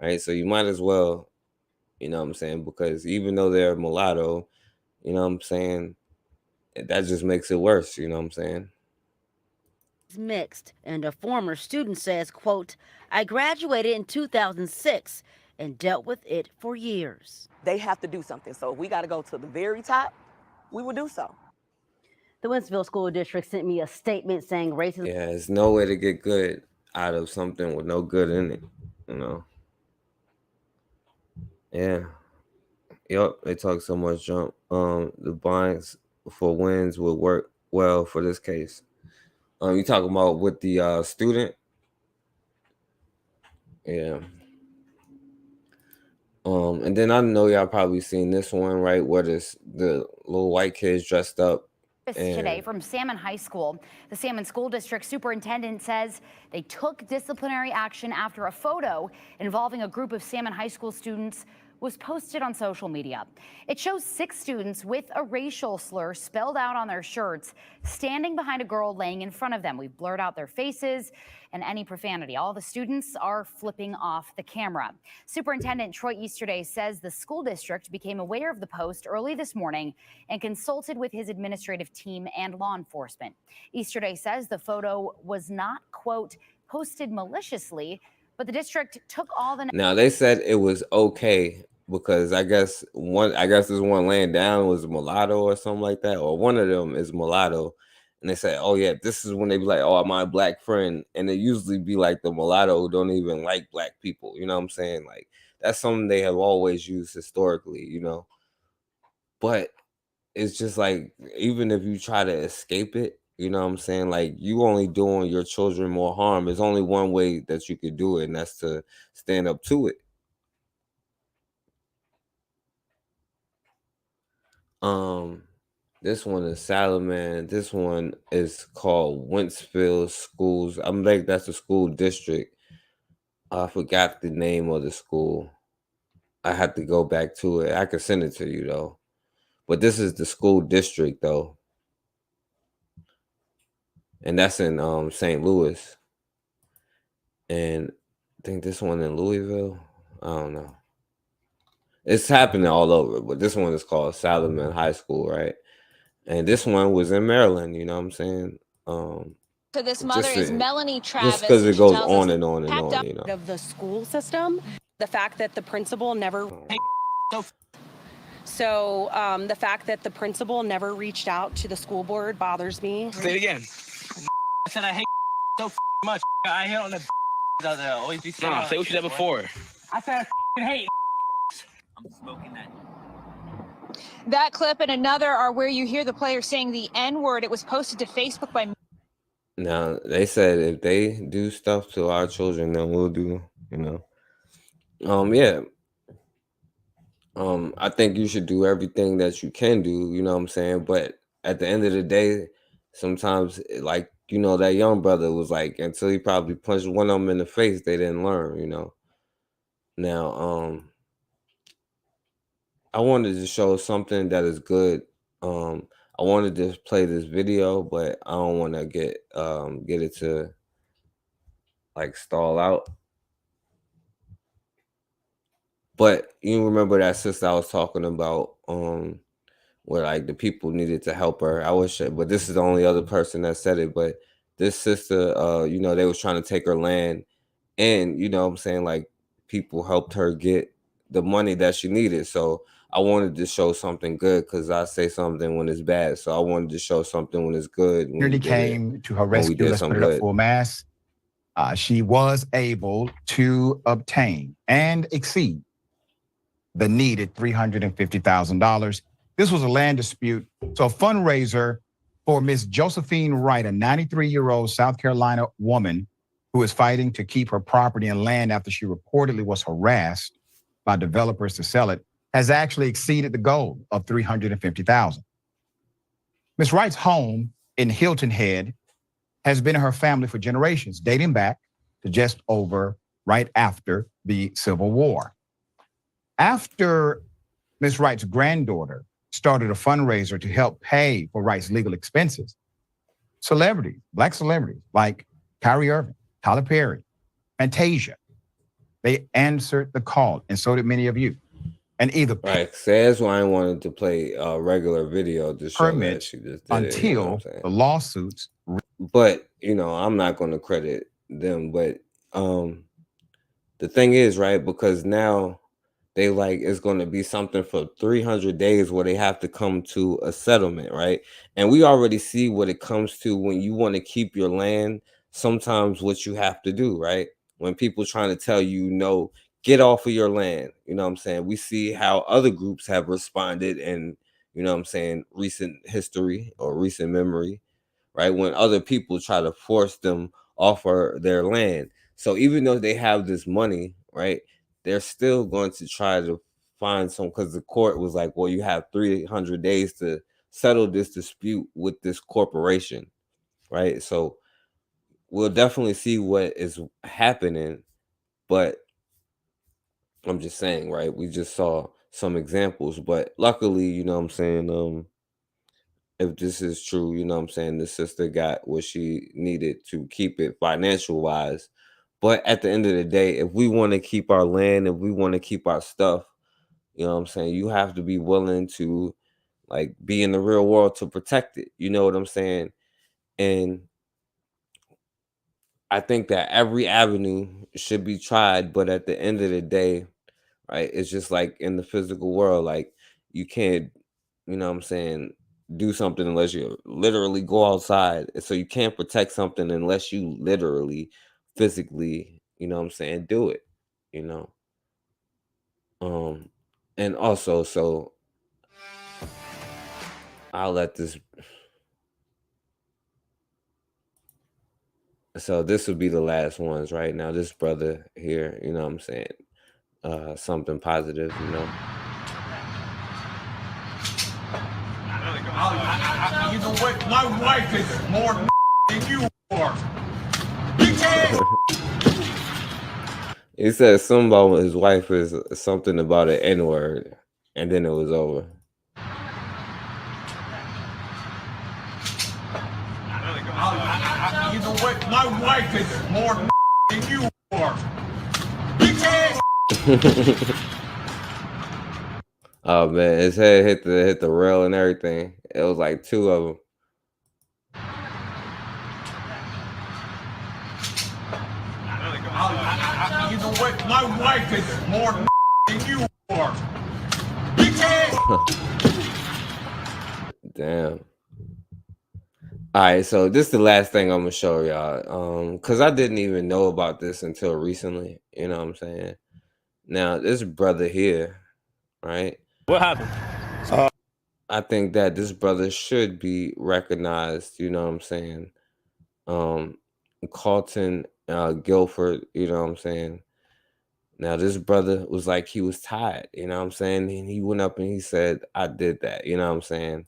right? So you might as well, you know what I'm saying, because even though they're mulatto, you know what I'm saying, that just makes it worse, you know what I'm saying? mixed, and a former student says, quote, I graduated in 2006 and dealt with it for years. They have to do something. So if we got to go to the very top, we will do so. The Wentzville School District sent me a statement saying racism. Yeah, there's no way to get good out of something with no good in it, you know. Yeah. Yep, they talk so much junk. The binds for wins would work well for this case. You talking about with the student? Yeah. And then I know y'all probably seen this one, right? Where the little white kids dressed up. Today from Salmon High School. The Salmon School District superintendent says they took disciplinary action after a photo involving a group of Salmon High School students was posted on social media. It shows 6 students with a racial slur spelled out on their shirts standing behind a girl laying in front of them. We've blurred out their faces and any profanity. All the students are flipping off the camera. Superintendent Troy Easterday says the school district became aware of the post early this morning and consulted with his administrative team and law enforcement. Easterday says the photo was not, quote, posted maliciously, but the district took all the... Now, they said it was okay because I guess this one laying down was mulatto or something like that, or one of them is mulatto. And they say, oh yeah, this is when they be like, oh, my black friend. And it usually be like the mulatto who don't even like black people. You know what I'm saying? Like, that's something they have always used historically, you know. But it's just like, even if you try to escape it, you know what I'm saying? Like, you only doing your children more harm. There's only one way that you could do it, and that's to stand up to it. This one is Salaman. This one is called Wentzville Schools. I'm like, that's the school district. I forgot the name of the school. I have to go back to it. I can send it to you though. But this is the school district though. And that's in St. Louis. And I think this one in Louisville. I don't know. It's happening all over, but this one is called Salaman High School, right? And this one was in Maryland, you know what I'm saying? So this mother is Melanie Travis. Just because it goes on and on and on, you know. Of the school system, the fact that the principal never... So the fact that the principal never reached out to the school board bothers me. Say it again. I said I hate so much. I hate on the out there. Always be saying. Nah, say what you said before. I said I hate. I'm smoking that. That clip and another are where you hear the player saying the N-word. It was posted to Facebook by... Now, they said if they do stuff to our children, then we'll do, you know. Yeah. I think you should do everything that you can do, you know what I'm saying? But at the end of the day, sometimes, like, you know, that young brother was like, until he probably punched one of them in the face, they didn't learn, you know. Now, I wanted to show something that is good. I wanted to play this video, but I don't want to get it to like stall out. But you remember that sister I was talking about, where like the people needed to help her. But this is the only other person that said it. But this sister, you know, they was trying to take her land, and you know what I'm saying, like people helped her get the money that she needed. So I wanted to show something good because I say something when it's bad. So I wanted to show something when it's good. Security came to her rescue. Let's put it up full mass. She was able to obtain and exceed the needed $350,000. This was a land dispute. So a fundraiser for Miss Josephine Wright, a 93-year-old South Carolina woman who is fighting to keep her property and land after she reportedly was harassed by developers to sell it, has actually exceeded the goal of $350,000. Ms. Wright's home in Hilton Head has been in her family for generations, dating back to just over right after the Civil War. After Ms. Wright's granddaughter started a fundraiser to help pay for Wright's legal expenses, celebrities, Black celebrities like Kyrie Irving, Tyler Perry, Fantasia, they answered the call, and so did many of you. And either right, so that's why I wanted to play a regular video to show that she just did until it, you know the lawsuits. But you know, I'm not going to credit them, but the thing is, right, because now they like it's going to be something for 300 days where they have to come to a settlement, right? And we already see what it comes to when you want to keep your land. Sometimes what you have to do, right? When people trying to tell you, no, get off of your land. You know what I'm saying? We see how other groups have responded and, you know what I'm saying, recent history or recent memory, right? When other people try to force them off of their land. So even though they have this money, right, they're still going to try to find some, because the court was like, well, you have 300 days to settle this dispute with this corporation, right? So we'll definitely see what is happening, but I'm just saying, right? We just saw some examples, but luckily, you know what I'm saying, if this is true, you know what I'm saying, the sister got what she needed to keep it financial wise. But at the end of the day, if we want to keep our land, if we want to keep our stuff, you know what I'm saying, you have to be willing to like be in the real world to protect it. You know what I'm saying? And I think that every avenue should be tried, but at the end of the day, right, it's just like in the physical world, like you can't, you know what I'm saying, do something unless you literally go outside. So you can't protect something unless you literally physically, you know what I'm saying, do it, you know. And also, so I'll let this, so this will be the last ones right now. This brother here, you know what I'm saying, something positive, you know. You know what? My wife is more than you are. He said something about his wife is something about an N-word, and then it was over. You know what? My wife is more than you are. Oh man, his head hit the rail and everything. It was like two of them. You know what? My wife is more than you are. Damn. All right, so this is the last thing I'm gonna show y'all. Because I didn't even know about this until recently. You know what I'm saying? Now, this brother here, right? What happened? I think that this brother should be recognized, you know what I'm saying? Carlton Guilford, you know what I'm saying? Now, this brother was like, he was tired, you know what I'm saying? And he went up and he said, I did that, you know what I'm saying?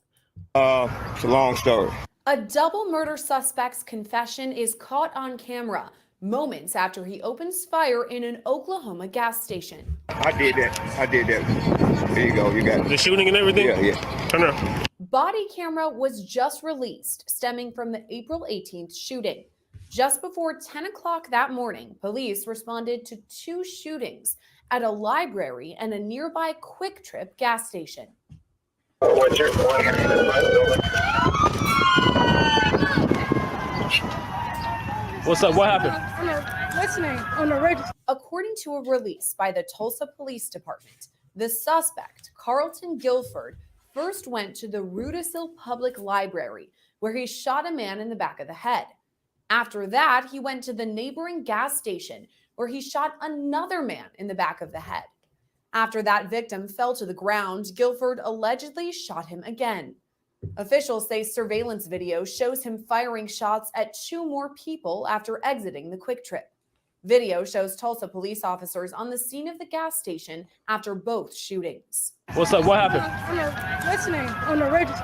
It's a long story. A double murder suspect's confession is caught on camera moments after he opens fire in an Oklahoma gas station. I did that. There you go. You got it. The shooting and everything? Yeah. Turn around. Body camera was just released, stemming from the April 18th shooting. Just before 10 o'clock that morning, police responded to two shootings at a library and a nearby Quick Trip gas station. What's your What's up? What happened? Listening on the register. According to a release by the Tulsa Police Department, the suspect, Carlton Guilford, first went to the Rudisill Public Library, where he shot a man in the back of the head. After that, he went to the neighboring gas station, where he shot another man in the back of the head. After that victim fell to the ground, Guilford allegedly shot him again. Officials say surveillance video shows him firing shots at two more people after exiting the Quick Trip. Video shows Tulsa police officers on the scene of the gas station after both shootings. What's up? What happened? I'm listening on the register.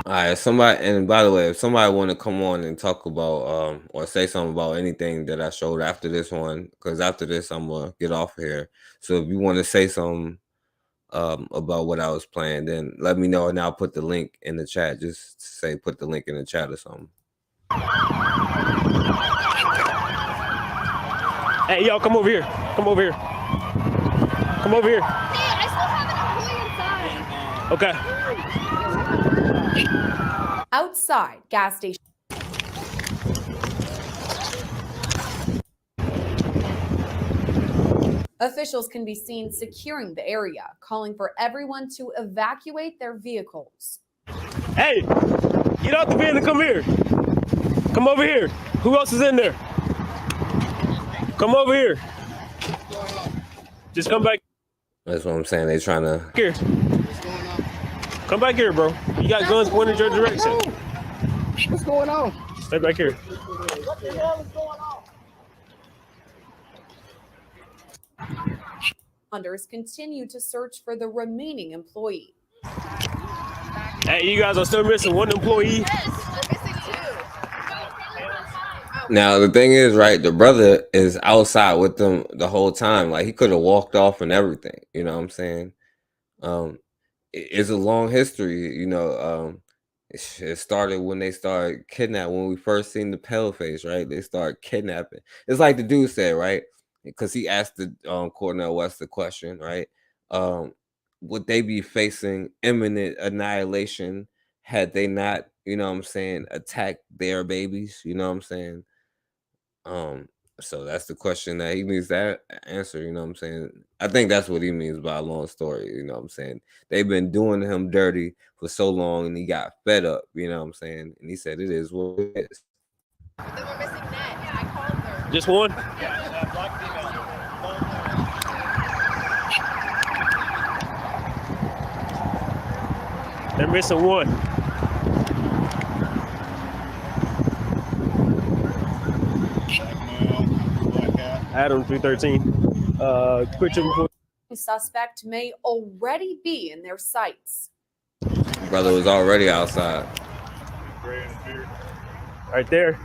All right, somebody, and by the way, if somebody want to come on and talk about or say something about anything that I showed after this one, because after this I'm gonna get off here. So if you want to say something about what I was playing, then let me know and I'll put the link in the chat. Just say put the link in the chat or something. Hey, yo, come over here. Come over here. Come over here. Hey, I still have an employee inside. Okay. Outside gas station. Officials can be seen securing the area, calling for everyone to evacuate their vehicles. Hey, get out the van and come here. Come over here. Who else is in there? Come over here. Just come back. That's what I'm saying. They trying to. Here. Come back here, bro. You got guns pointed your direction. What's going on? Stay back here. What the hell is going on? Hunters continue to search for the remaining employee. Hey, you guys are still missing one employee. Now the thing is, right, the brother is outside with them the whole time. Like, he could have walked off and everything. You know what I'm saying? It's a long history. You know, it started when they started kidnapping. When we first seen the Paleface, right? They started kidnapping. It's like the dude said, right? Because he asked the Cornel West the question, right? Would they be facing imminent annihilation had they not, you know what I'm saying, attacked their babies? You know what I'm saying? So that's the question that he needs to answer. You know what I'm saying? I think that's what he means by a long story. You know what I'm saying? They've been doing him dirty for so long, and he got fed up. You know what I'm saying? And he said, "It is what it is." Just one. They're missing one. Adam 313. Suspect may already be in their sights. Brother was already outside. Right there.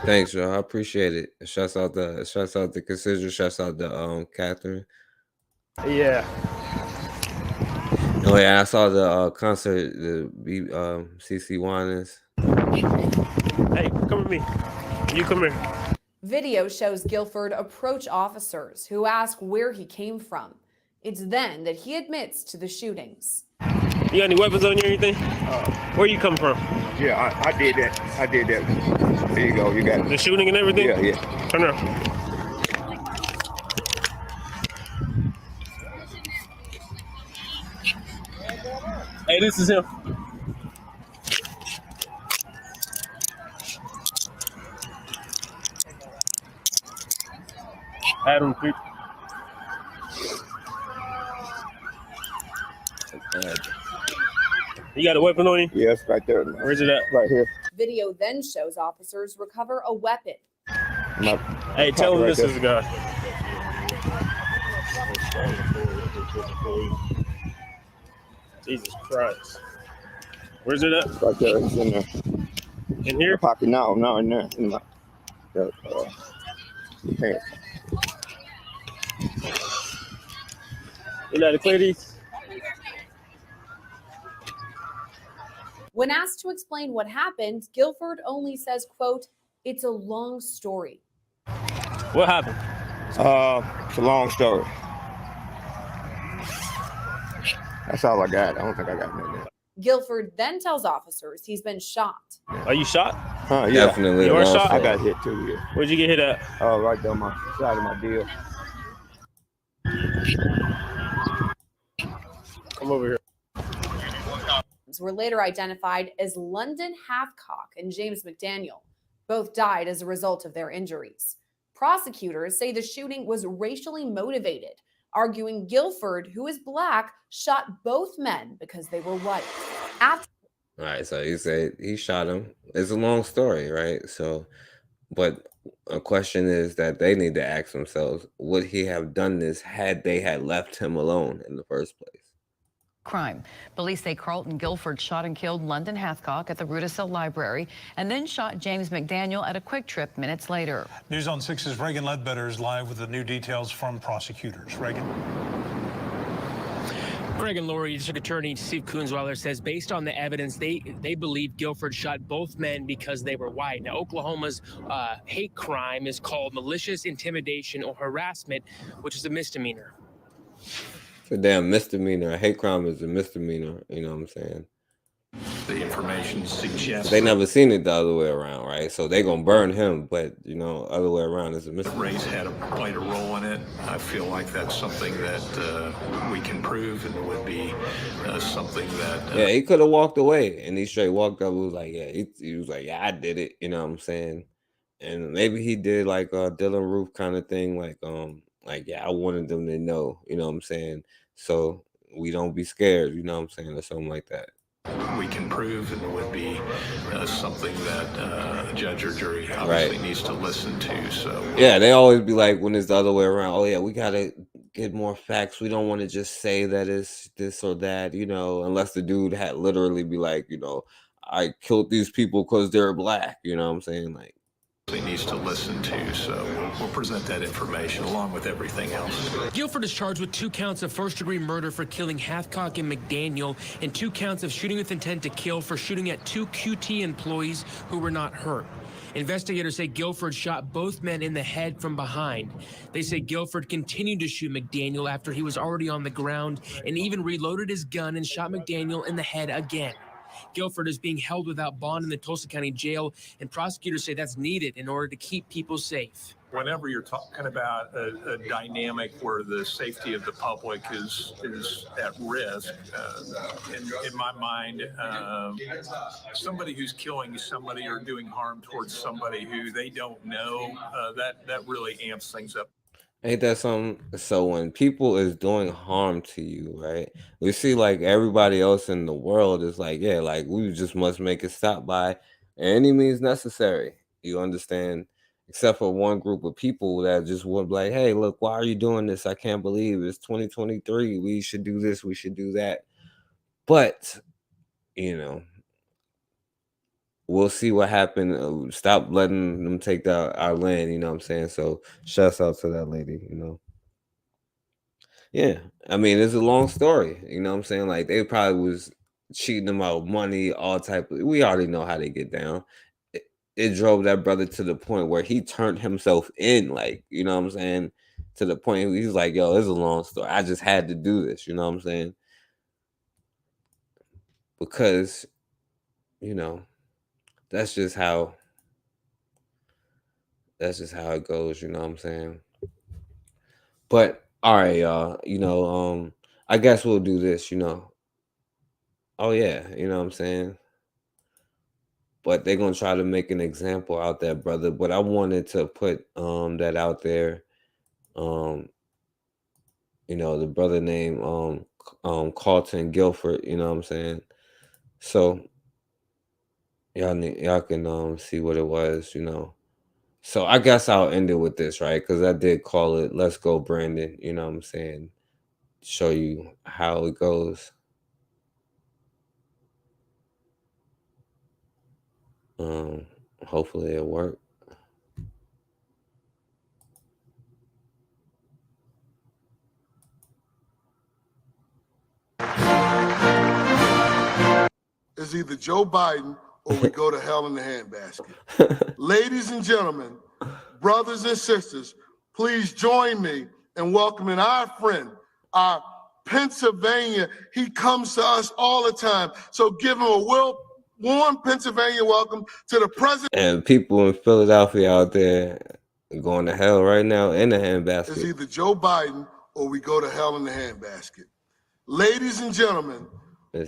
Thanks, y'all. I appreciate it. Shouts out to Consider. Shouts out to Catherine. Yeah. Oh yeah, I saw the concert. The CC Winans. Hey, come with me. You come here. Video shows Guilford approach officers who ask where he came from. It's then that he admits to the shootings. You got any weapons on you or anything? Where you come from? Yeah, I did that. I did that. There you go. You got it. The shooting and everything? Yeah, yeah. Turn around. Hey, this is him. Adam Creek. You got a weapon on you? Yes, right there. Where's it at? Right here. Video then shows officers recover a weapon. Hey, tell him this is a guy. Jesus Christ. Where's it at? Right there. It's in there. In here? Pocket now. No, in there. In my pants. You know how to clear these? When asked to explain what happened, Guilford only says, quote, "It's a long story." What happened? It's a long story. That's all I got. I don't think I got nothing. Guilford then tells officers he's been shot. Are you shot? Yeah. Definitely. You were shot? I got hit too. Yeah. Where'd you get hit at? Oh, right there on my side of my deal. Come over here. Were later identified as London Hathcock and James McDaniel. Both died as a result of their injuries. Prosecutors say the shooting was racially motivated, arguing Guilford, who is black, shot both men because they were white. All right, so you say he shot him. It's a long story, right? So, but a question is that they need to ask themselves, would he have done this had they had left him alone in the first place? Crime. Police say Carlton Guilford shot and killed London Hathcock at the Rudisill Library and then shot James McDaniel at a Quick Trip minutes later. News on 6's Reagan Ledbetter is live with the new details from prosecutors. Reagan. Greg and Lori, District Attorney Steve Kunzweiler says based on the evidence, they believe Guilford shot both men because they were white. Now, Oklahoma's hate crime is called malicious intimidation or harassment, which is a misdemeanor. It's a damn misdemeanor. A hate crime is a misdemeanor. You know what I'm saying? the information suggests They never seen it the other way around, right? So they gonna burn him, but you know, other way around is a mystery. race played a role in it. I feel like that's something that we can prove, and would be something that Yeah, he could have walked away, and he straight walked up. And was like, yeah, he was like, yeah, I did it. You know what I'm saying? And maybe he did like a Dylan Roof kind of thing, like yeah, I wanted them to know. You know what I'm saying? So we don't be scared. You know what I'm saying, or something like that. we can prove, and would be something that a judge or jury obviously needs to listen to. So yeah, they always be like, when it's the other way around, oh yeah, we gotta get more facts. We don't want to just say that it's this or that, you know, unless the dude had literally be like, you know, I killed these people because they're black. You know what I'm saying? Like, he needs to listen to. So we'll present that information along with everything else. Guilford is charged with 2 counts of first-degree murder for killing Hathcock and McDaniel, and 2 counts of shooting with intent to kill for shooting at 2 QT employees who were not hurt. Investigators say Guilford shot both men in the head from behind. They say Guilford continued to shoot McDaniel after he was already on the ground, and even reloaded his gun and shot McDaniel in the head again. Guilford is being held without bond in the Tulsa County Jail, and prosecutors say that's needed in order to keep people safe. Whenever you're talking about a dynamic where the safety of the public is at risk, in my mind, somebody who's killing somebody or doing harm towards somebody who they don't know, that really amps things up. ain't that something? So when people is doing harm to you, right? We see like everybody else in the world is like, yeah, like we just must make it stop by any means necessary. You understand? Except for one group of people that just would be like, hey, look, why are you doing this? I can't believe it's 2023. We should do this. We should do that. But, you know, we'll see what happened. Stop letting them take our land, you know what I'm saying? So shouts out to that lady, you know. Yeah, I mean, it's a long story, you know what I'm saying? Like, they probably was cheating them out of money, all type of, we already know how they get down. It drove that brother to the point where he turned himself in, like, you know what I'm saying? To the point he's like, yo, it's a long story. I just had to do this, you know what I'm saying? Because, you know, that's just how it goes, you know what I'm saying? But all right, y'all, you know, I guess we'll do this, you know. Oh yeah, you know what I'm saying? But they're gonna try to make an example out there, brother. But I wanted to put that out there. You know, the brother named Carlton Guilford, you know what I'm saying? So y'all can see what it was, you know. So I guess I'll end it with this, right? Because I did call it Let's Go Brandon, you know what I'm saying? Show you how it goes. Hopefully it'll work. It's either Joe Biden or we go to hell in the handbasket. Ladies and gentlemen, brothers and sisters, please join me in welcoming our friend, our Pennsylvania. He comes to us all the time. So give him a warm Pennsylvania welcome to the president. And people in Philadelphia out there going to hell right now in the handbasket. It's either Joe Biden or we go to hell in the handbasket. Ladies and gentlemen,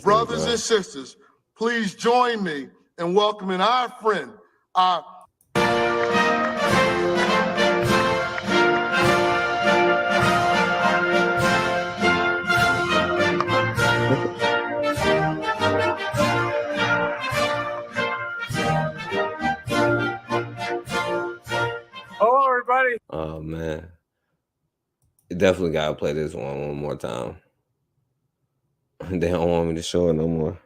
brothers and sisters, please join me in welcoming our friend, our Hello, everybody. Oh man, you definitely gotta play this one more time. They don't want me to show it no more.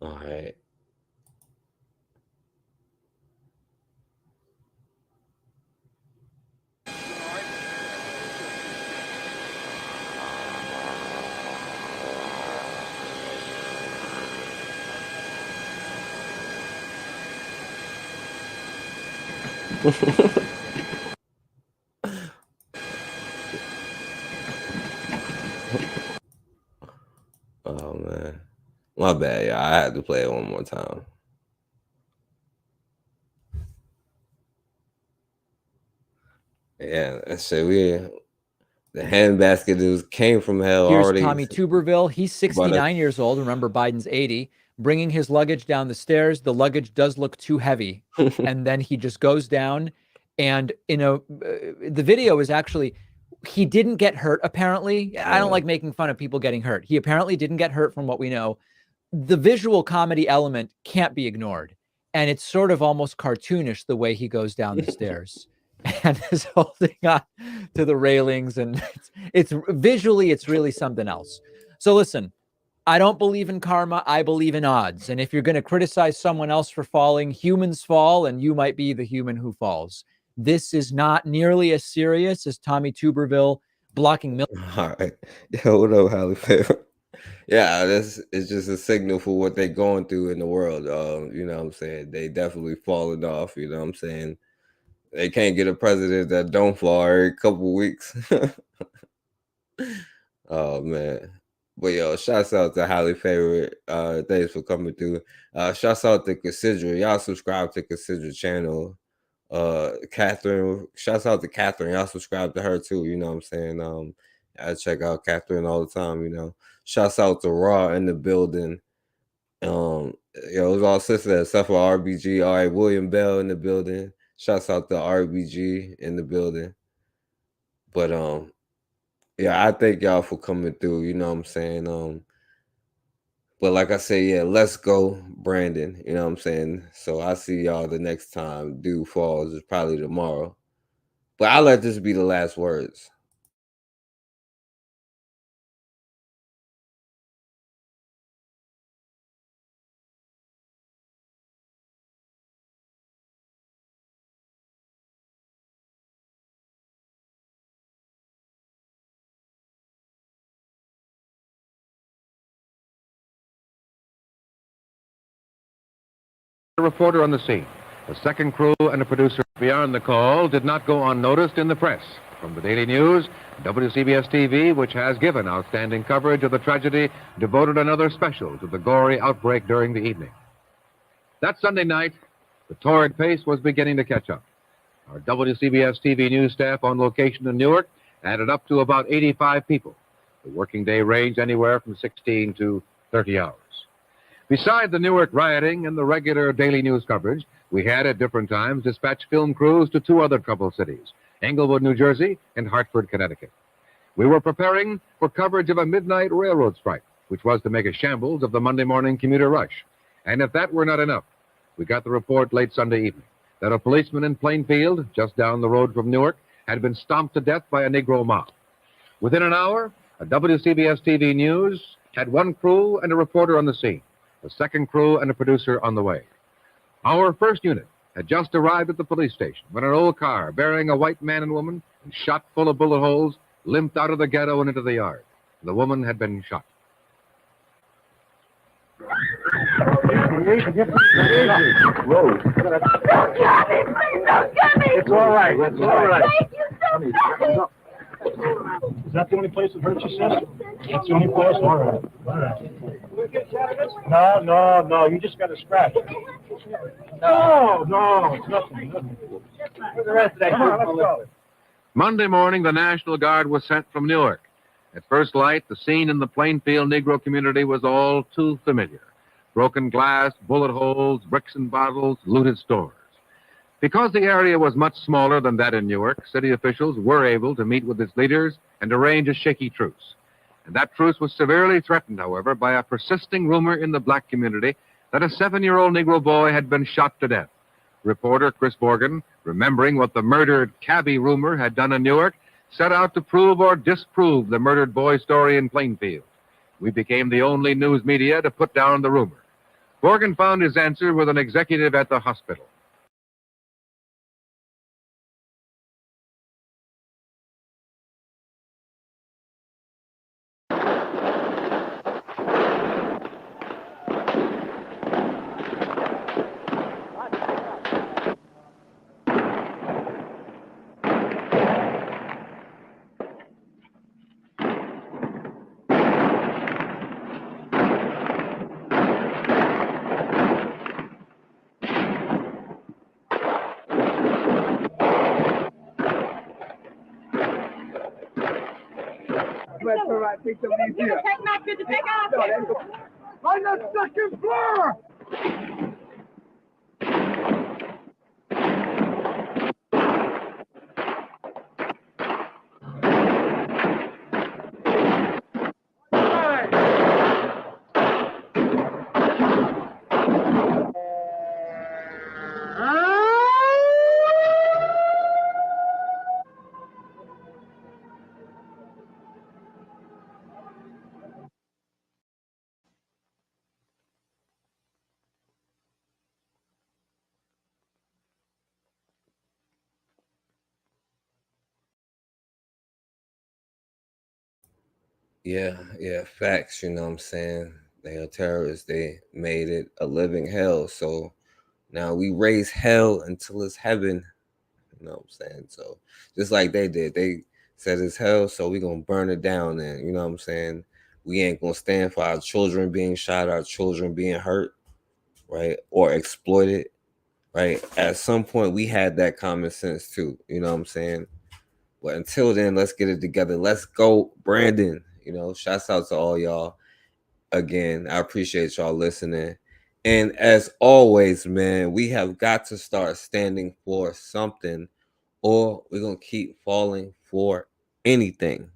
All right. Oh man, my bad, y'all. I had to play it one more time. Yeah, that shit. The handbasket came from hell. Here's already. Tommy Tuberville. He's 69 years old. Remember, Biden's 80. Bringing his luggage down the stairs. The luggage does look too heavy, and then he just goes down. And the video is actually, he didn't get hurt. Apparently, I don't like making fun of people getting hurt. He apparently didn't get hurt, from what we know. The visual comedy element can't be ignored, and it's sort of almost cartoonish the way he goes down the stairs. And is holding on to the railings, and it's visually, it's really something else. So listen, I don't believe in karma. I believe in odds. And if you're going to criticize someone else for falling, humans fall, and you might be the human who falls. This is not nearly as serious as Tommy Tuberville blocking. All right. Yeah, what up, Halle Berry? Yeah, it's just a signal for what they're going through in the world. You know what I'm saying? They definitely falling off, you know what I'm saying? They can't get a president that don't fall every couple weeks. Oh man. But yo, shouts out to Halle Favorite. Thanks for coming through. Shouts out to Consider. Y'all subscribe to Consider channel. Catherine, shouts out to Catherine. Y'all subscribe to her too, you know what I'm saying? I check out Catherine all the time, you know. Shouts out to Raw in the building. Yo, it was all sisters except for RBG. All right, William Bell in the building. Shouts out to RBG in the building. But yeah, I thank y'all for coming through, you know what I'm saying? But like I said, yeah, let's go, Brandon, you know what I'm saying? So I see y'all the next time Dude Falls is probably tomorrow. But I'll let this be the last words. A reporter on the scene. The second crew and a producer beyond the call did not go unnoticed in the press. From the Daily News, WCBS TV, which has given outstanding coverage of the tragedy, devoted another special to the gory outbreak during the evening. That Sunday night, the torrid pace was beginning to catch up. Our WCBS TV news staff on location in Newark added up to about 85 people. The working day ranged anywhere from 16 to 30 hours. Beside the Newark rioting and the regular daily news coverage, we had at different times dispatched film crews to two other troubled cities, Englewood, New Jersey, and Hartford, Connecticut. We were preparing for coverage of a midnight railroad strike, which was to make a shambles of the Monday morning commuter rush. And if that were not enough, we got the report late Sunday evening that a policeman in Plainfield, just down the road from Newark, had been stomped to death by a Negro mob. Within an hour, a WCBS TV News had one crew and a reporter on the scene, a second crew and a producer on the way. Our first unit had just arrived at the police station when an old car bearing a white man and woman and shot full of bullet holes limped out of the ghetto and into the yard. The woman had been shot. It's all right. It's all right. Is that the only place that hurt you, sis? That's the only place? All right. All right. No. You just got a scratch. No. It's nothing. Where's the rest of that? Come on, let's go. Monday morning, the National Guard was sent from Newark. At first light, the scene in the Plainfield Negro community was all too familiar. Broken glass, bullet holes, bricks and bottles, looted stores. Because the area was much smaller than that in Newark, city officials were able to meet with its leaders and arrange a shaky truce. And that truce was severely threatened, however, by a persisting rumor in the black community that a 7-year-old Negro boy had been shot to death. Reporter Chris Borgen, remembering what the murdered cabbie rumor had done in Newark, set out to prove or disprove the murdered boy story in Plainfield. We became the only news media to put down the rumor. Borgen found his answer with an executive at the hospital. Take my picture, take our picture. On the second floor. Yeah, facts. You know what I'm saying? They are terrorists. They made it a living hell. So now we raise hell until it's heaven. You know what I'm saying? So just like they did, they said it's hell, so we gonna burn it down. And you know what I'm saying? We ain't gonna stand for our children being shot, our children being hurt, right, or exploited, right? At some point, we had that common sense too. You know what I'm saying? But until then, let's get it together. Let's go, Brandon. You know, shouts out to all y'all. Again, I appreciate y'all listening. And as always, man, we have got to start standing for something, or we're going to keep falling for anything.